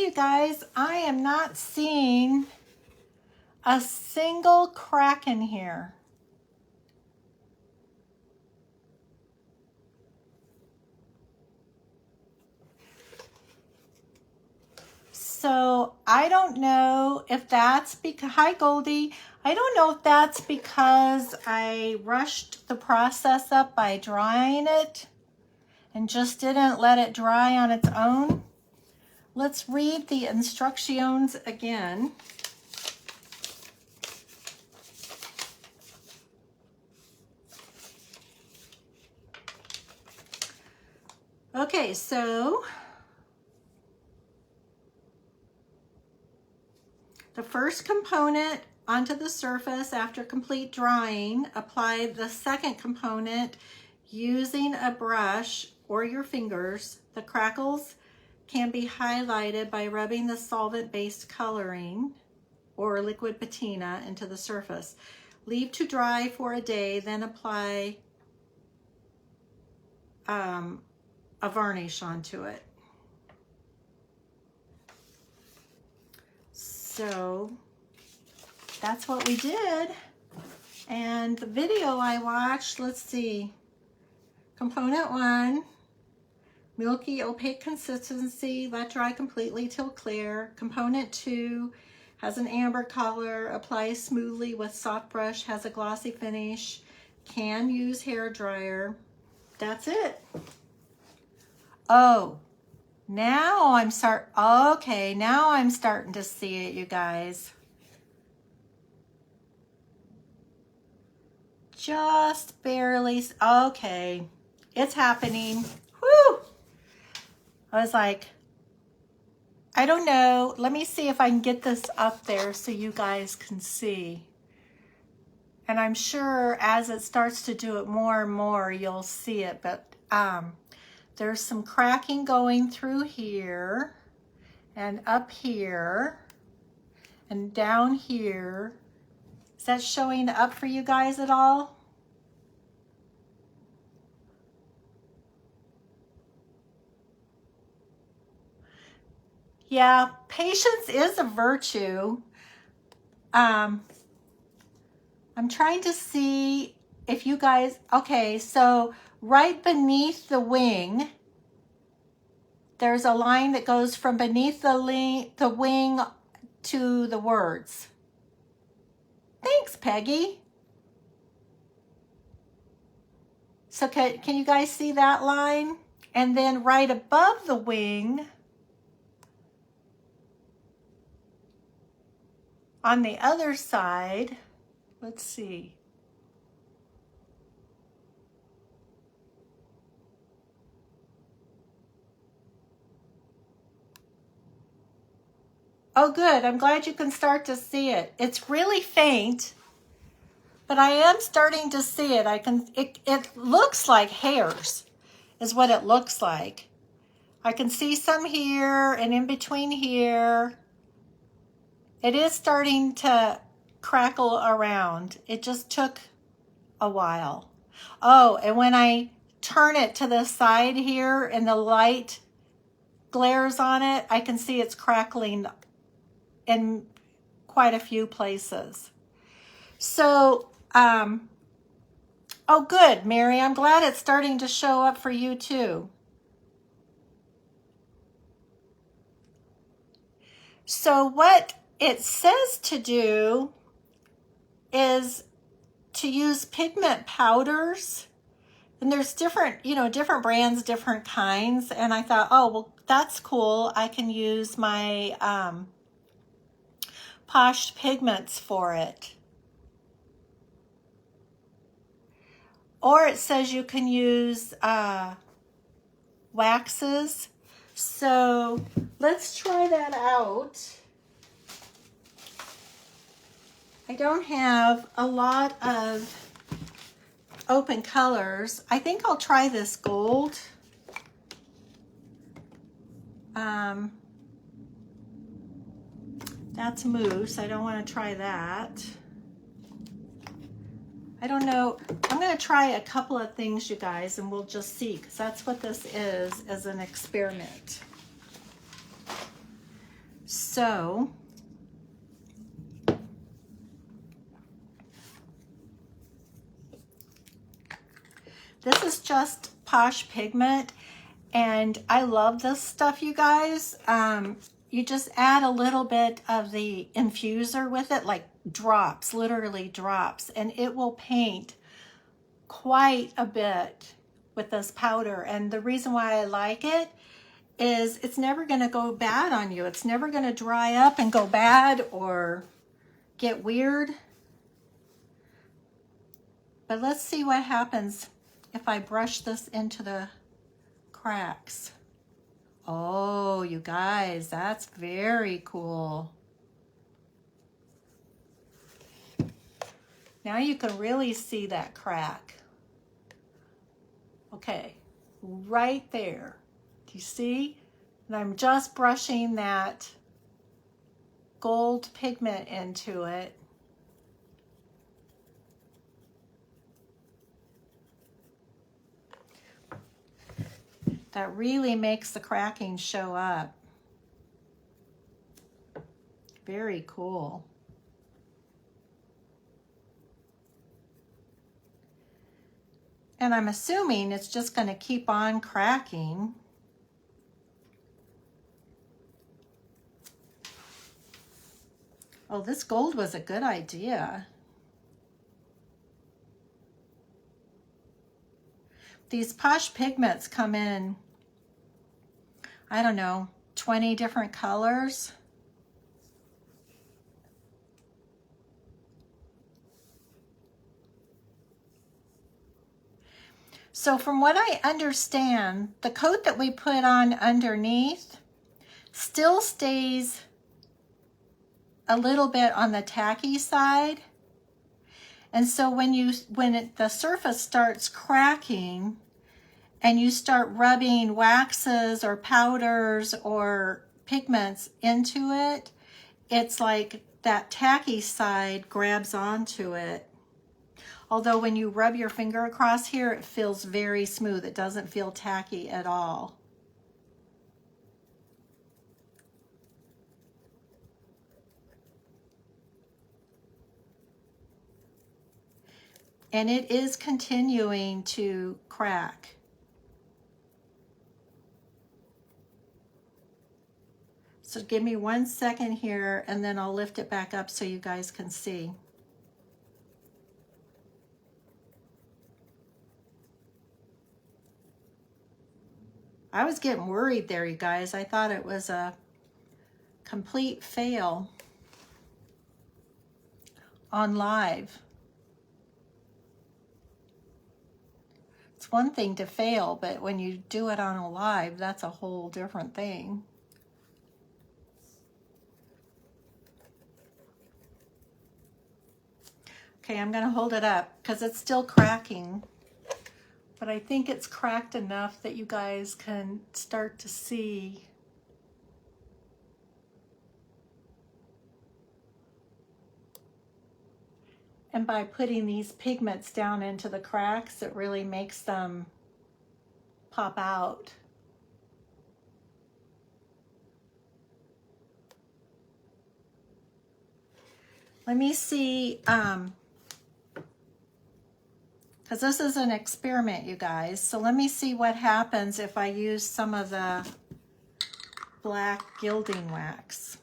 you guys, I am not seeing a single crack in here. So I don't know if that's because, hi Goldie, I don't know if that's because I rushed the process up by drying it and just didn't let it dry on its own. Let's read the instructions again. Okay, so the first component onto the surface after complete drying, apply the second component using a brush or your fingers. The crackles can be highlighted by rubbing the solvent-based coloring or liquid patina into the surface. Leave to dry for a day, then apply a varnish onto it. So that's what we did. And the video I watched, let's see. Component 1, milky opaque consistency, let dry completely till clear. Component 2 has an amber color, apply smoothly with soft brush, has a glossy finish, can use hair dryer. That's it. Oh, now I'm now I'm starting to see it, you guys. Just barely, okay, it's happening. Whew. I was like, I don't know. Let me see if I can get this up there so you guys can see. And I'm sure as it starts to do it more and more, you'll see it. But there's some cracking going through here and up here and down here. Is that showing up for you guys at all? Yeah, patience is a virtue. I'm trying to see if you guys, okay, so right beneath the wing, there's a line that goes from beneath the wing to the words. Thanks, Peggy. So can you guys see that line? And then right above the wing, on the other side, let's see. Oh, good. I'm glad you can start to see it. It's really faint, but I am starting to see it. It looks like hairs is what it looks like. I can see some here and in between here. It is starting to crackle around. It just took a while. Oh, and when I turn it to the side here and the light glares on it, I can see it's crackling in quite a few places. So, oh good, Mary, I'm glad it's starting to show up for you too. So what it says to do is to use pigment powders, and there's different, different brands, different kinds. And I thought, oh, well, that's cool. I can use my Posh pigments for it. Or it says you can use waxes. So let's try that out. I don't have a lot of open colors. I think I'll try this gold. That's mousse. I don't want to try that. I don't know. I'm going to try a couple of things, you guys, and we'll just see, because that's what this is, as an experiment. So this is just Posh Pigment, and I love this stuff, you guys. You just add a little bit of the infuser with it, like drops, literally drops, and it will paint quite a bit with this powder. And the reason why I like it is it's never going to go bad on you. It's never going to dry up and go bad or get weird. But let's see what happens if I brush this into the cracks. Oh, you guys, that's very cool. Now you can really see that crack. Okay, right there. Do you see? And I'm just brushing that gold pigment into it. That really makes the cracking show up. Very cool. And I'm assuming it's just going to keep on cracking. Oh, this gold was a good idea. These Posh pigments come in, I don't know, 20 different colors. So from what I understand, the coat that we put on underneath still stays a little bit on the tacky side. And so when the surface starts cracking and you start rubbing waxes or powders or pigments into it, it's like that tacky side grabs onto it. Although when you rub your finger across here, it feels very smooth. It doesn't feel tacky at all. And it is continuing to crack. So give me 1 second here and then I'll lift it back up so you guys can see. I was getting worried there, you guys. I thought it was a complete fail on live. It's one thing to fail, but when you do it on a live, that's a whole different thing. Okay, I'm going to hold it up because it's still cracking. But I think it's cracked enough that you guys can start to see. And by putting these pigments down into the cracks, it really makes them pop out. Let me see, because this is an experiment, you guys. So let me see what happens if I use some of the black gilding wax.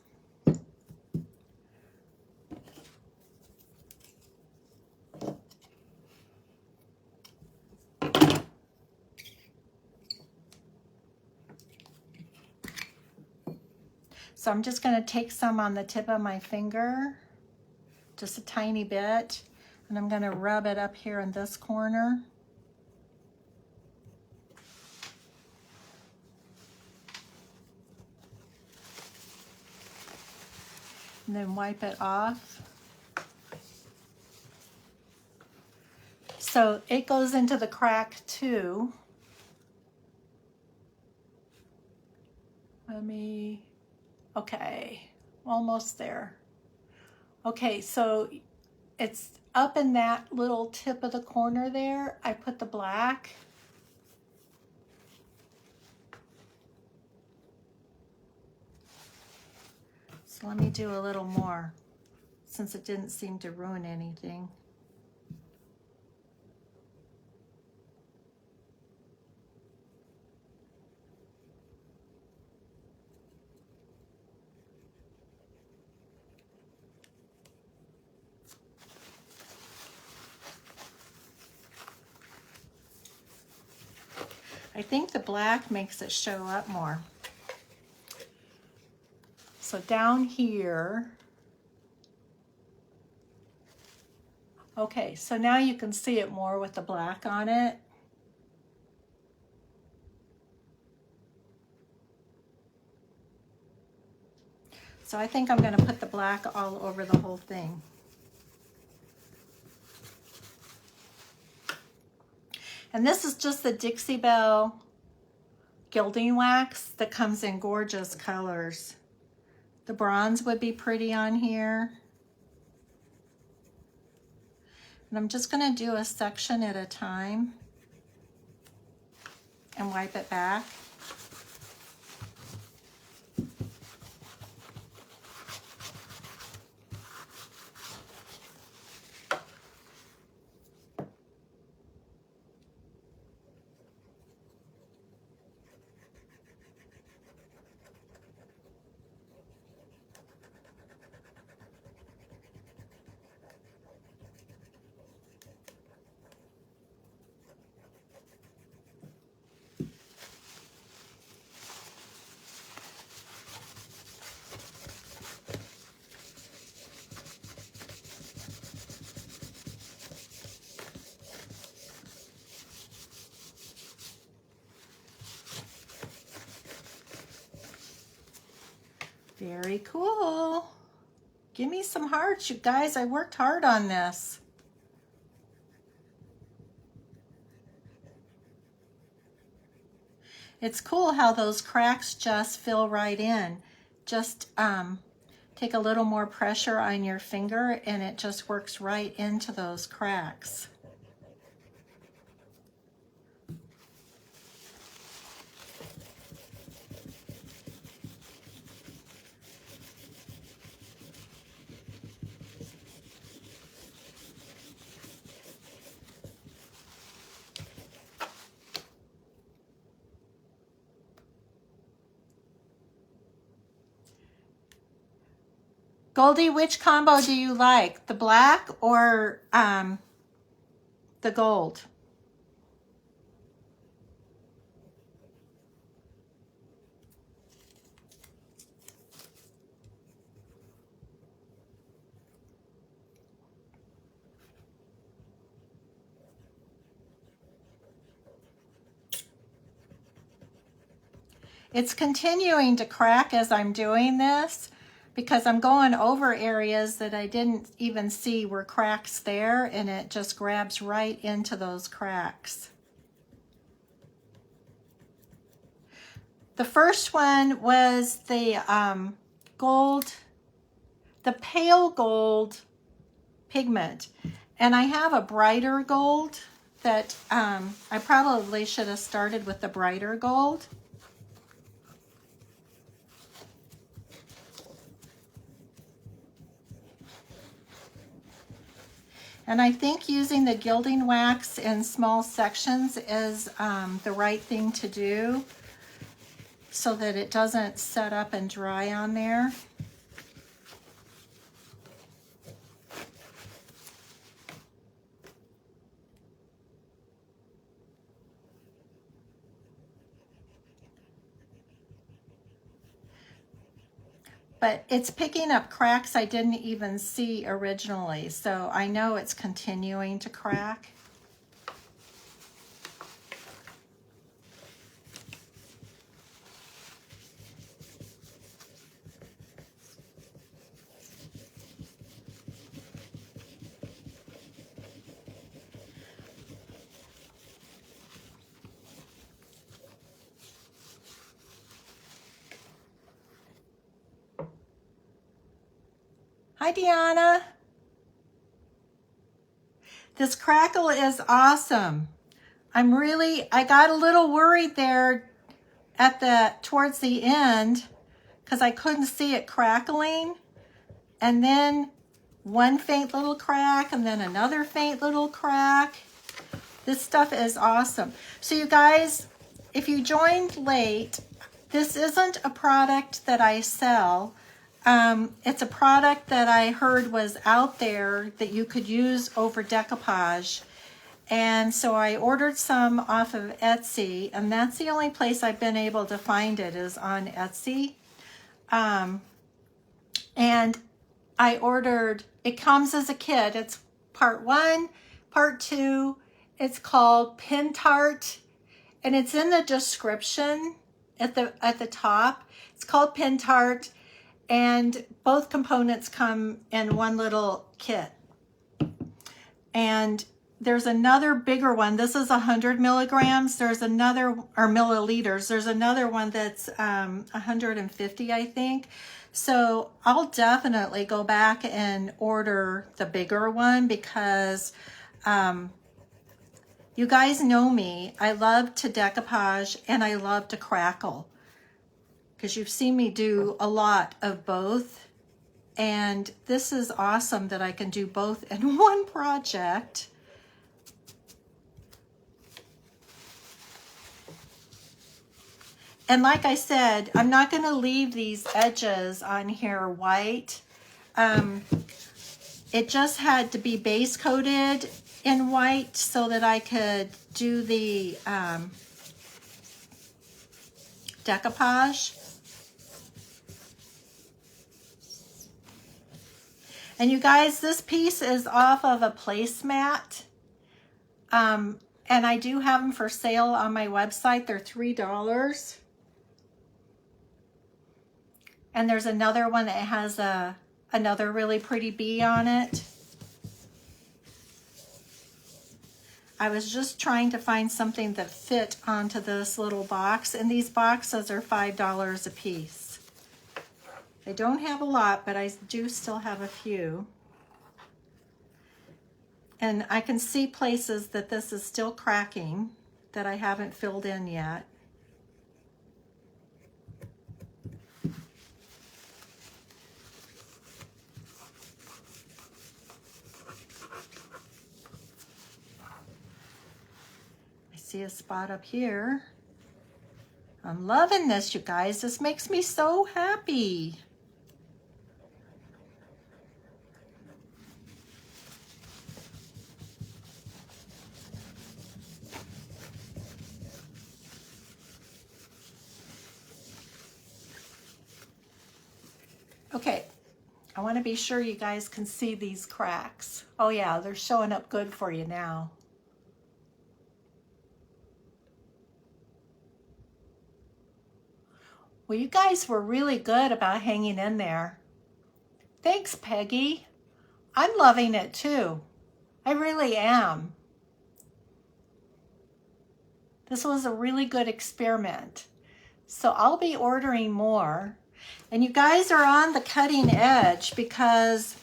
So I'm just going to take some on the tip of my finger, just a tiny bit. And I'm going to rub it up here in this corner. And then wipe it off. So it goes into the crack too. Okay, almost there. Okay, so it's up in that little tip of the corner there. I put the black. So let me do a little more since it didn't seem to ruin anything. I think the black makes it show up more. So down here, okay, so now you can see it more with the black on it. So I think I'm going to put the black all over the whole thing. And this is just the Dixie Belle gilding wax that comes in gorgeous colors. The bronze would be pretty on here. And I'm just going to do a section at a time and wipe it back. Very cool. Give me some hearts, you guys. I worked hard on this. It's cool how those cracks just fill right in. Just take a little more pressure on your finger and it just works right into those cracks. Goldie, which combo do you like? The black or the gold? It's continuing to crack as I'm doing this, because I'm going over areas that I didn't even see were cracks there, and it just grabs right into those cracks. The first one was the gold, the pale gold pigment. And I have a brighter gold that I probably should have started with the brighter gold. And I think using the gilding wax in small sections is the right thing to do so that it doesn't set up and dry on there. But it's picking up cracks I didn't even see originally, so I know it's continuing to crack. Hi, Deanna. This crackle is awesome. I got a little worried there towards the end, because I couldn't see it crackling. And then one faint little crack, and then another faint little crack. This stuff is awesome. So you guys, if you joined late, this isn't a product that I sell. It's a product that I heard was out there that you could use over decoupage. And so I ordered some off of Etsy, and that's the only place I've been able to find it, is on Etsy. And I ordered, it comes as a kit. It's part 1, part 2. It's called Pentart, and it's in the description at the top. It's called Pentart, and both components come in one little kit. And there's another bigger one. This is 100 milligrams. There's another, or milliliters. There's another one that's 150, I think. So I'll definitely go back and order the bigger one, because you guys know me. I love to decoupage and I love to crackle, because you've seen me do a lot of both. And this is awesome that I can do both in one project. And like I said, I'm not going to leave these edges on here white. It just had to be base coated in white so that I could do the decoupage. And you guys, this piece is off of a placemat. And I do have them for sale on my website. They're $3. And there's another one that has another really pretty bee on it. I was just trying to find something that fit onto this little box, and these boxes are $5 a piece. I don't have a lot, but I do still have a few. And I can see places that this is still cracking that I haven't filled in yet. See a spot up here. I'm loving this, you guys. This makes me so happy. Okay, I want to be sure you guys can see these cracks. Oh yeah, they're showing up good for you now. Well, you guys were really good about hanging in there. Thanks, Peggy. I'm loving it too. I really am. This was a really good experiment. So I'll be ordering more. And you guys are on the cutting edge, because,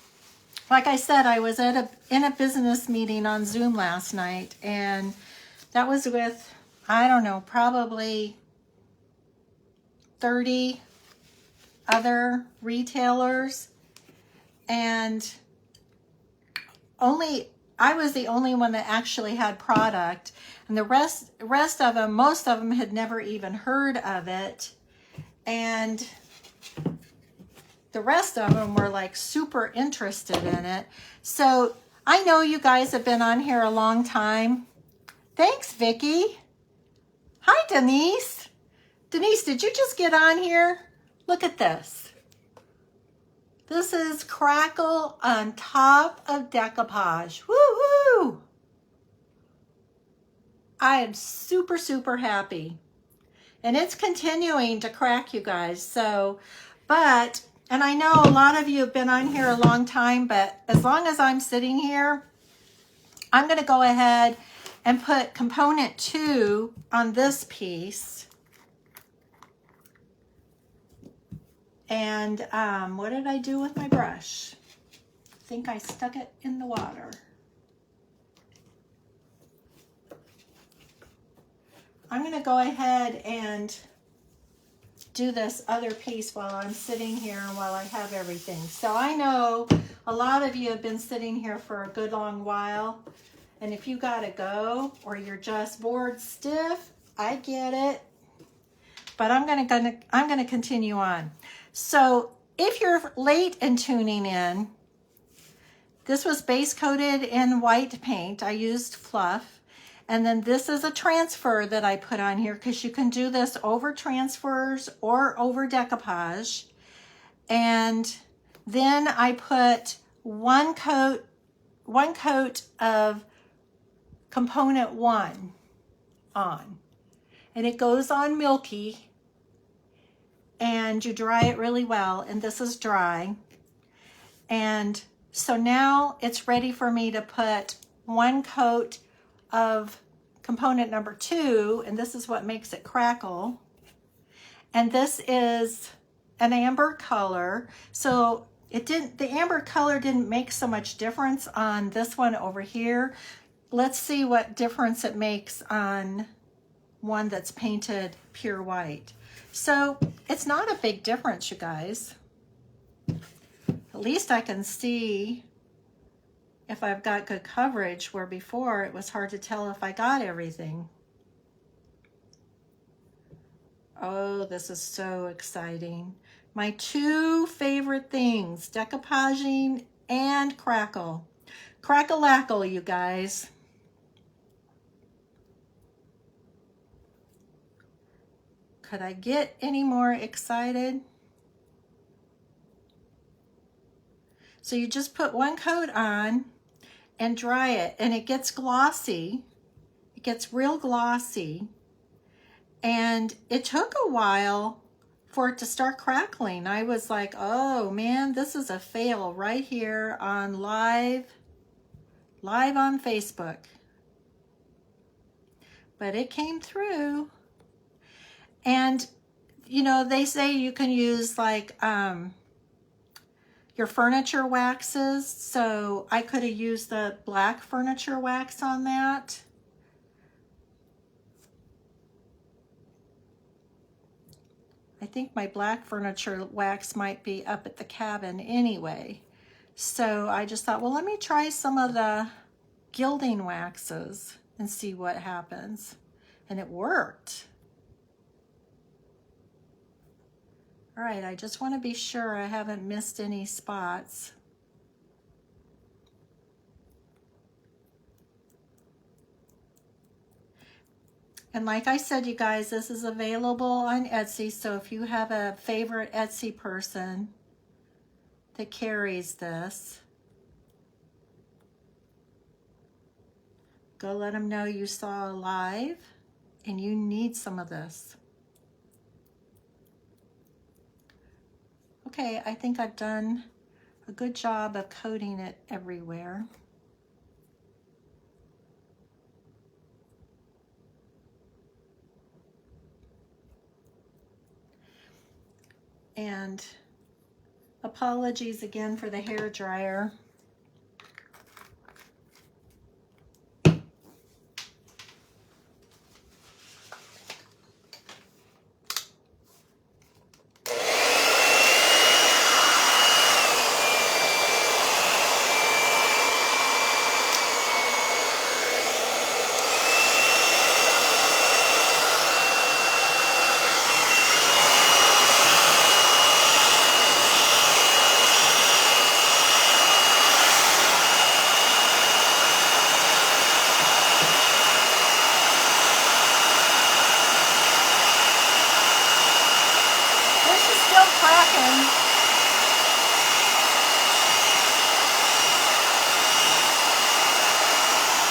like I said, I was in a business meeting on Zoom last night, and that was with, I don't know, probably 30 other retailers, and I was the only one that actually had product, and the rest of them, most of them had never even heard of it, and the rest of them were like super interested in it. So I know you guys have been on here a long time. Thanks, Vicki. Hi, Denise. Denise, did you just get on here? Look at this. This is Crackle on top of decoupage. Woo-hoo! I am super, super happy. And it's continuing to crack, you guys. So, and I know a lot of you have been on here a long time, but as long as I'm sitting here, I'm going to go ahead and put component 2 on this piece. And what did I do with my brush? I think I stuck it in the water. I'm going to go ahead and do this other piece while I'm sitting here and while I have everything. So I know a lot of you have been sitting here for a good long while, and if you gotta go or you're just bored stiff, I get it. But I'm gonna continue on. So if you're late in tuning in, this was base coated in white paint. I used fluff. And then this is a transfer that I put on here because you can do this over transfers or over decoupage. And then I put one coat of component 1 on. And it goes on milky. And you dry it really well. And this is dry. And so now it's ready for me to put one coat of component number 2, and this is what makes it crackle. And this is an amber color. So the amber color didn't make so much difference on this one over here. Let's see what difference it makes on one that's painted pure white. So it's not a big difference, you guys. At least I can see if I've got good coverage, where before it was hard to tell if I got everything. Oh, this is so exciting. My 2 favorite things, decoupaging and crackle. Crackle-lackle, you guys. Could I get any more excited? So you just put one coat on and dry it, and it gets glossy. It gets real glossy. And it took a while for it to start crackling. I was like, oh man, this is a fail right here on live on Facebook. But it came through. And you know, they say you can use like your furniture waxes, so I could have used the black furniture wax on that. I think my black furniture wax might be up at the cabin anyway. So I just thought, well, let me try some of the gilding waxes and see what happens. And it worked. All right, I just want to be sure I haven't missed any spots. And like I said, you guys, this is available on Etsy. So if you have a favorite Etsy person that carries this, go let them know you saw live and you need some of this. Okay, I think I've done a good job of coating it everywhere. And apologies again for the hair dryer.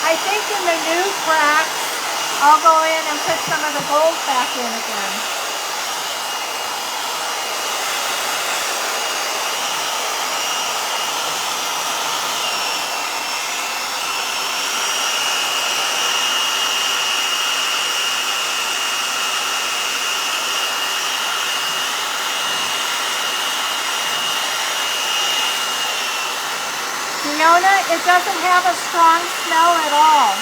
I think in the new cracks, I'll go in and put some of the gold back in again. Fiona, it doesn't have a strong smell at all.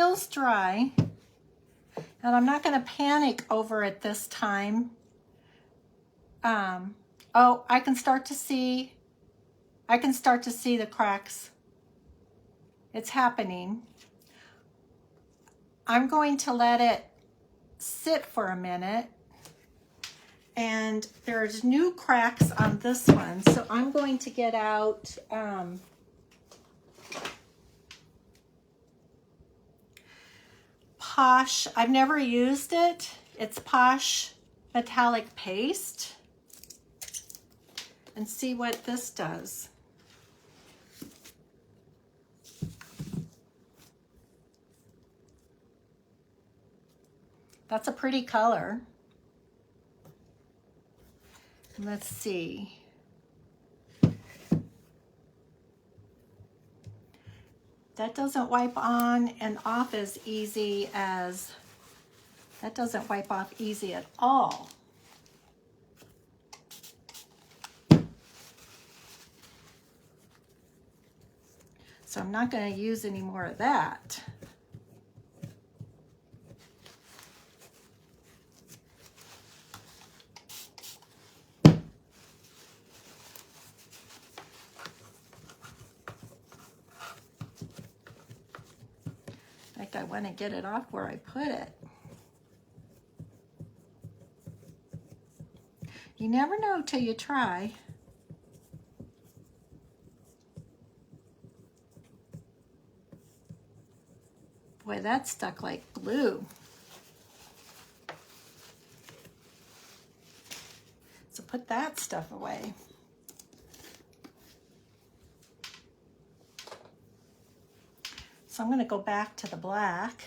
feels dry, and I'm not going to panic over it this time. Oh, I can start to see the cracks. It's happening. I'm going to let it sit for a minute, and there's new cracks on this one, so I'm going to get out Posh. I've never used it. It's Posh metallic paste, and see what this does. That's a pretty color. Let's see. That doesn't wipe on and off as easy as, that doesn't wipe off easy at all. So I'm not going to use any more of that. Like, I want to get it off where I put it. You never know till you try. Boy, that stuck like glue. So put that stuff away. So I'm going to go back to the black.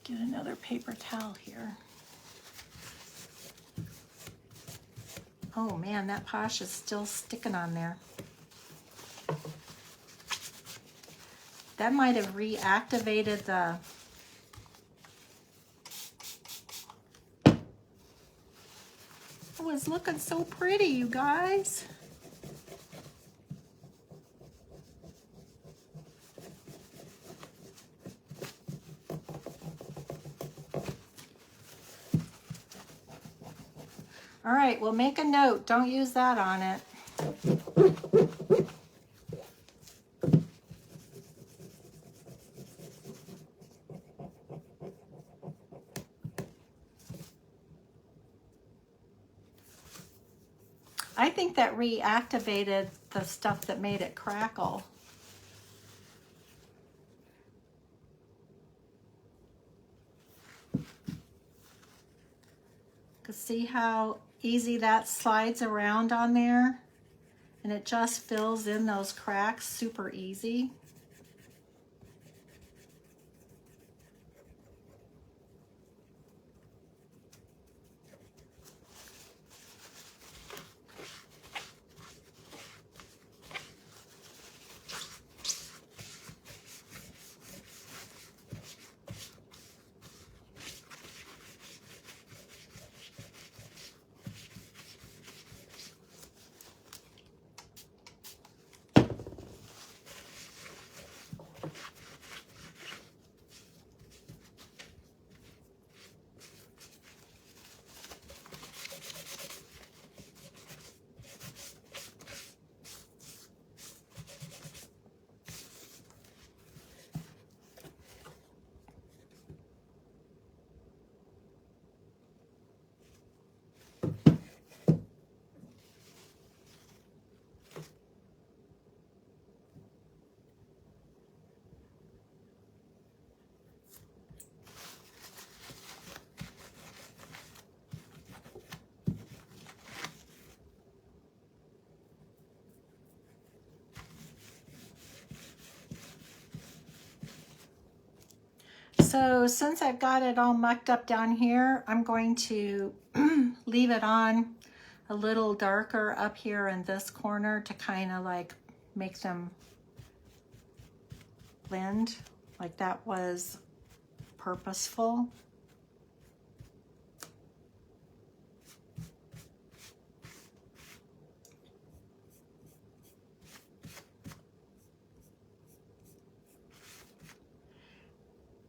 Get another paper towel here. Oh man, that Posh is still sticking on there. That might have reactivated the it was looking so pretty, you guys. All right, well, make a note. Don't use that on it. I think that reactivated the stuff that made it crackle. See how easy that slides around on there, and it just fills in those cracks super easy. So since I've got it all mucked up down here, I'm going to leave it on a little darker up here in this corner to kind of like make them blend. Like that was purposeful.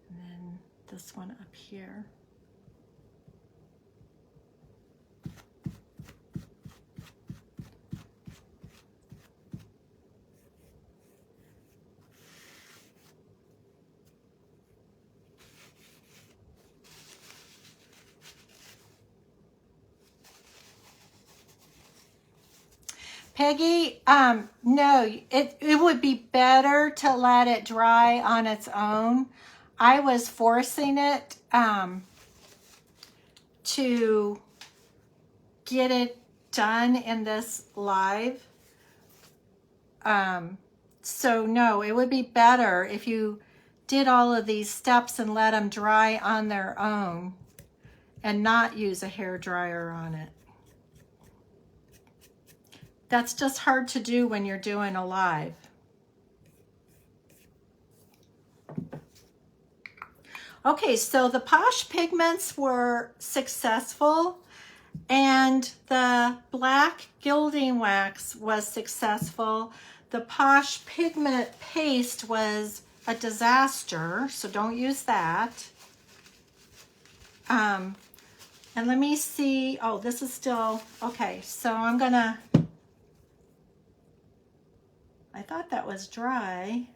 And then this one up here. Peggy, no, it would be better to let it dry on its own. I was forcing it to get it done in this live. So no, it would be better if you did all of these steps and let them dry on their own and not use a hair dryer on it. That's just hard to do when you're doing a live. Okay, so the Posh pigments were successful and the black gilding wax was successful. The Posh pigment paste was a disaster, so don't use that. And let me see, oh, this is still, okay, so I'm gonna, I thought that was dry.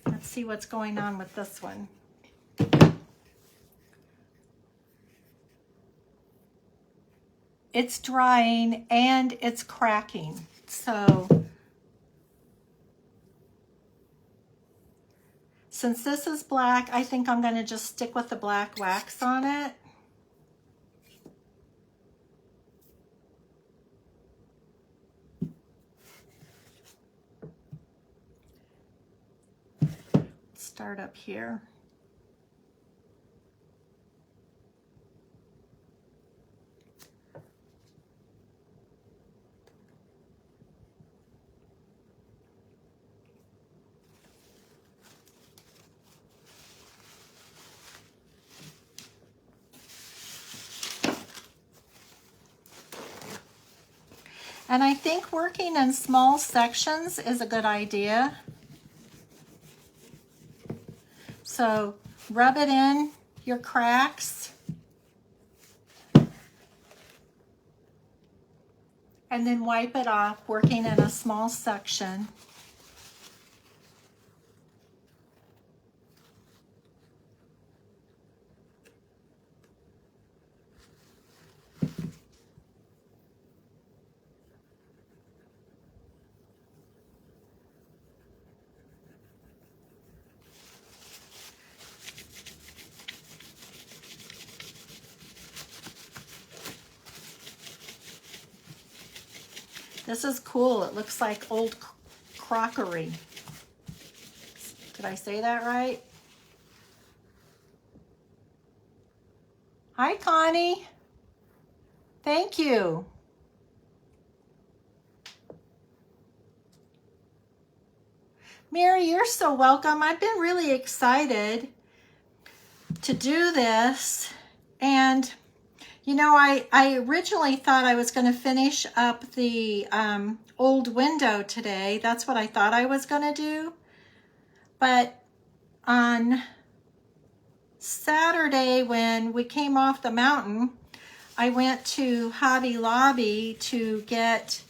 Let's see what's going on with this one. It's drying and it's cracking. So since this is black, I think I'm going to just stick with the black wax on it. Start up here. And I think working in small sections is a good idea. So rub it in your cracks. And then wipe it off, working in a small section. This is cool. It looks like old crockery. Did I say that right? Hi, Connie. Thank you. Mary, you're so welcome. I've been really excited to do this. And you know, I originally thought I was going to finish up the old window today. That's what I thought I was going to do. But on Saturday when we came off the mountain, I went to Hobby Lobby to get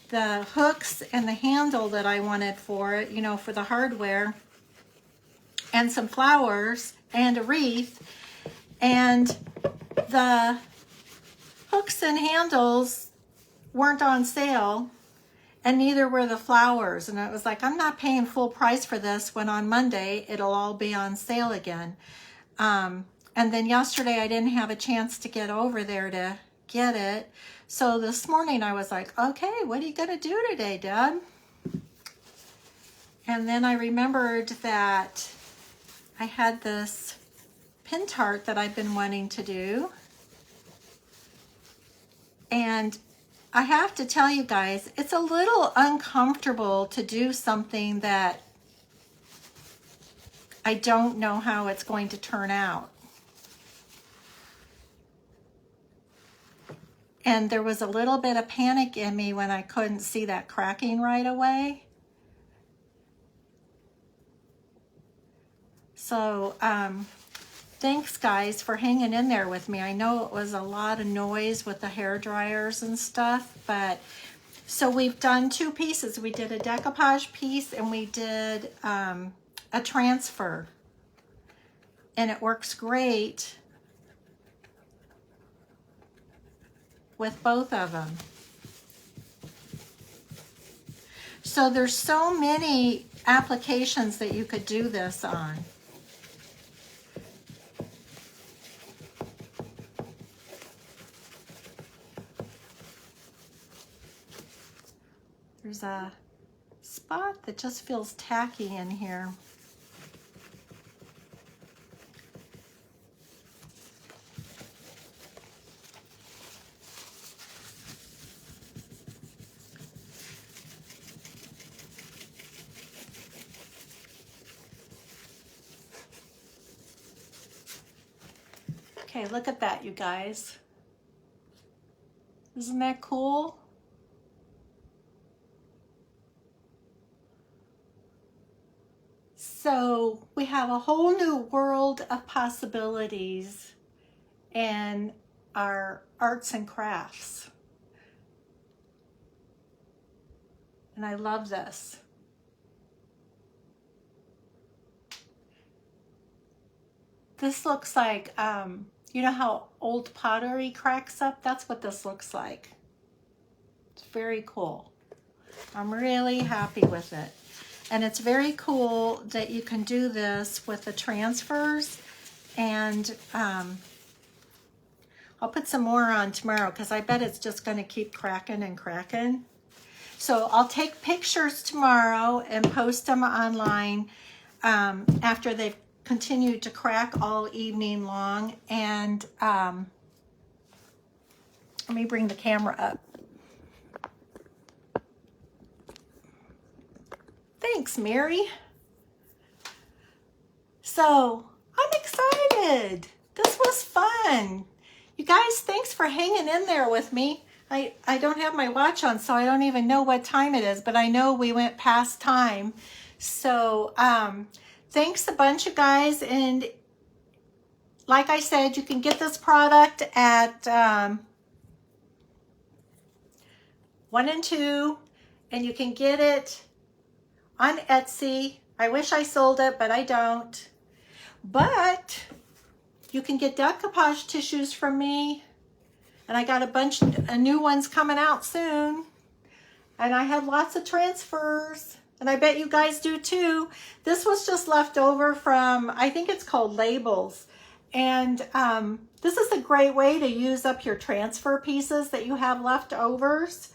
the hooks and the handle that I wanted for it, you know, for the hardware, and some flowers and a wreath. And the hooks and handles weren't on sale, and neither were the flowers. And it was like, I'm not paying full price for this when on Monday it'll all be on sale again. And then yesterday I didn't have a chance to get over there to get it. So this morning I was like, okay, what are you going to do today, Deb? And then I remembered that I had this Pentart that I've been wanting to do. And I have to tell you guys, it's a little uncomfortable to do something that I don't know how it's going to turn out. And there was a little bit of panic in me when I couldn't see that cracking right away. So, thanks guys for hanging in there with me. I know it was a lot of noise with the hair dryers and stuff, but so we've done 2 pieces. We did a decoupage piece and we did a transfer, and it works great with both of them. So there's so many applications that you could do this on. There's a spot that just feels tacky in here. Okay, look at that, you guys. Isn't that cool? So we have a whole new world of possibilities in our arts and crafts. And I love this. This looks like, you know how old pottery cracks up? That's what this looks like. It's very cool. I'm really happy with it. And it's very cool that you can do this with the transfers. And I'll put some more on tomorrow because I bet it's just going to keep cracking and cracking. So I'll take pictures tomorrow and post them online after they've continued to crack all evening long. And let me bring the camera up. Thanks, Mary. So I'm excited. This was fun. You guys, thanks for hanging in there with me. I don't have my watch on, so I don't even know what time it is, but I know we went past time. So thanks a bunch, you guys. And like I said, you can get this product at 1 and 2, and you can get it on Etsy. I wish I sold it, but I don't. But you can get decoupage tissues from me. And I got a bunch of new ones coming out soon. And I have lots of transfers. And I bet you guys do too. This was just left over from, I think it's called labels. And this is a great way to use up your transfer pieces that you have leftovers.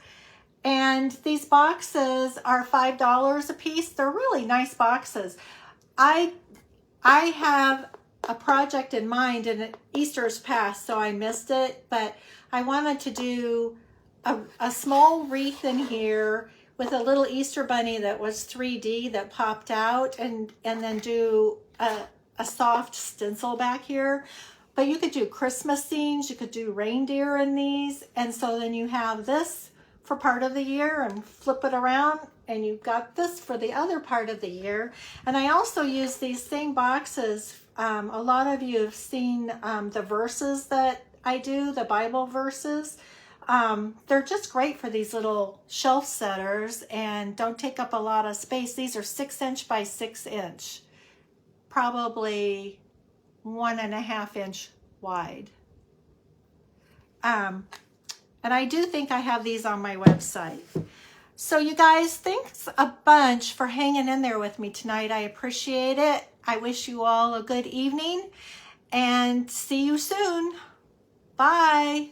And these boxes are $5 a piece. They're really nice boxes. I have a project in mind, and Easter's passed, so I missed it. But I wanted to do a small wreath in here with a little Easter bunny that was 3D that popped out, and then do a soft stencil back here. But you could do Christmas scenes. You could do reindeer in these. And so then you have this for part of the year and flip it around, and you've got this for the other part of the year. And I also use these same boxes. A lot of you have seen the verses that I do, the Bible verses. They're just great for these little shelf setters and don't take up a lot of space. These are 6" by 6", probably 1.5 inch wide. And I do think I have these on my website. So you guys, thanks a bunch for hanging in there with me tonight. I appreciate it. I wish you all a good evening and see you soon. Bye.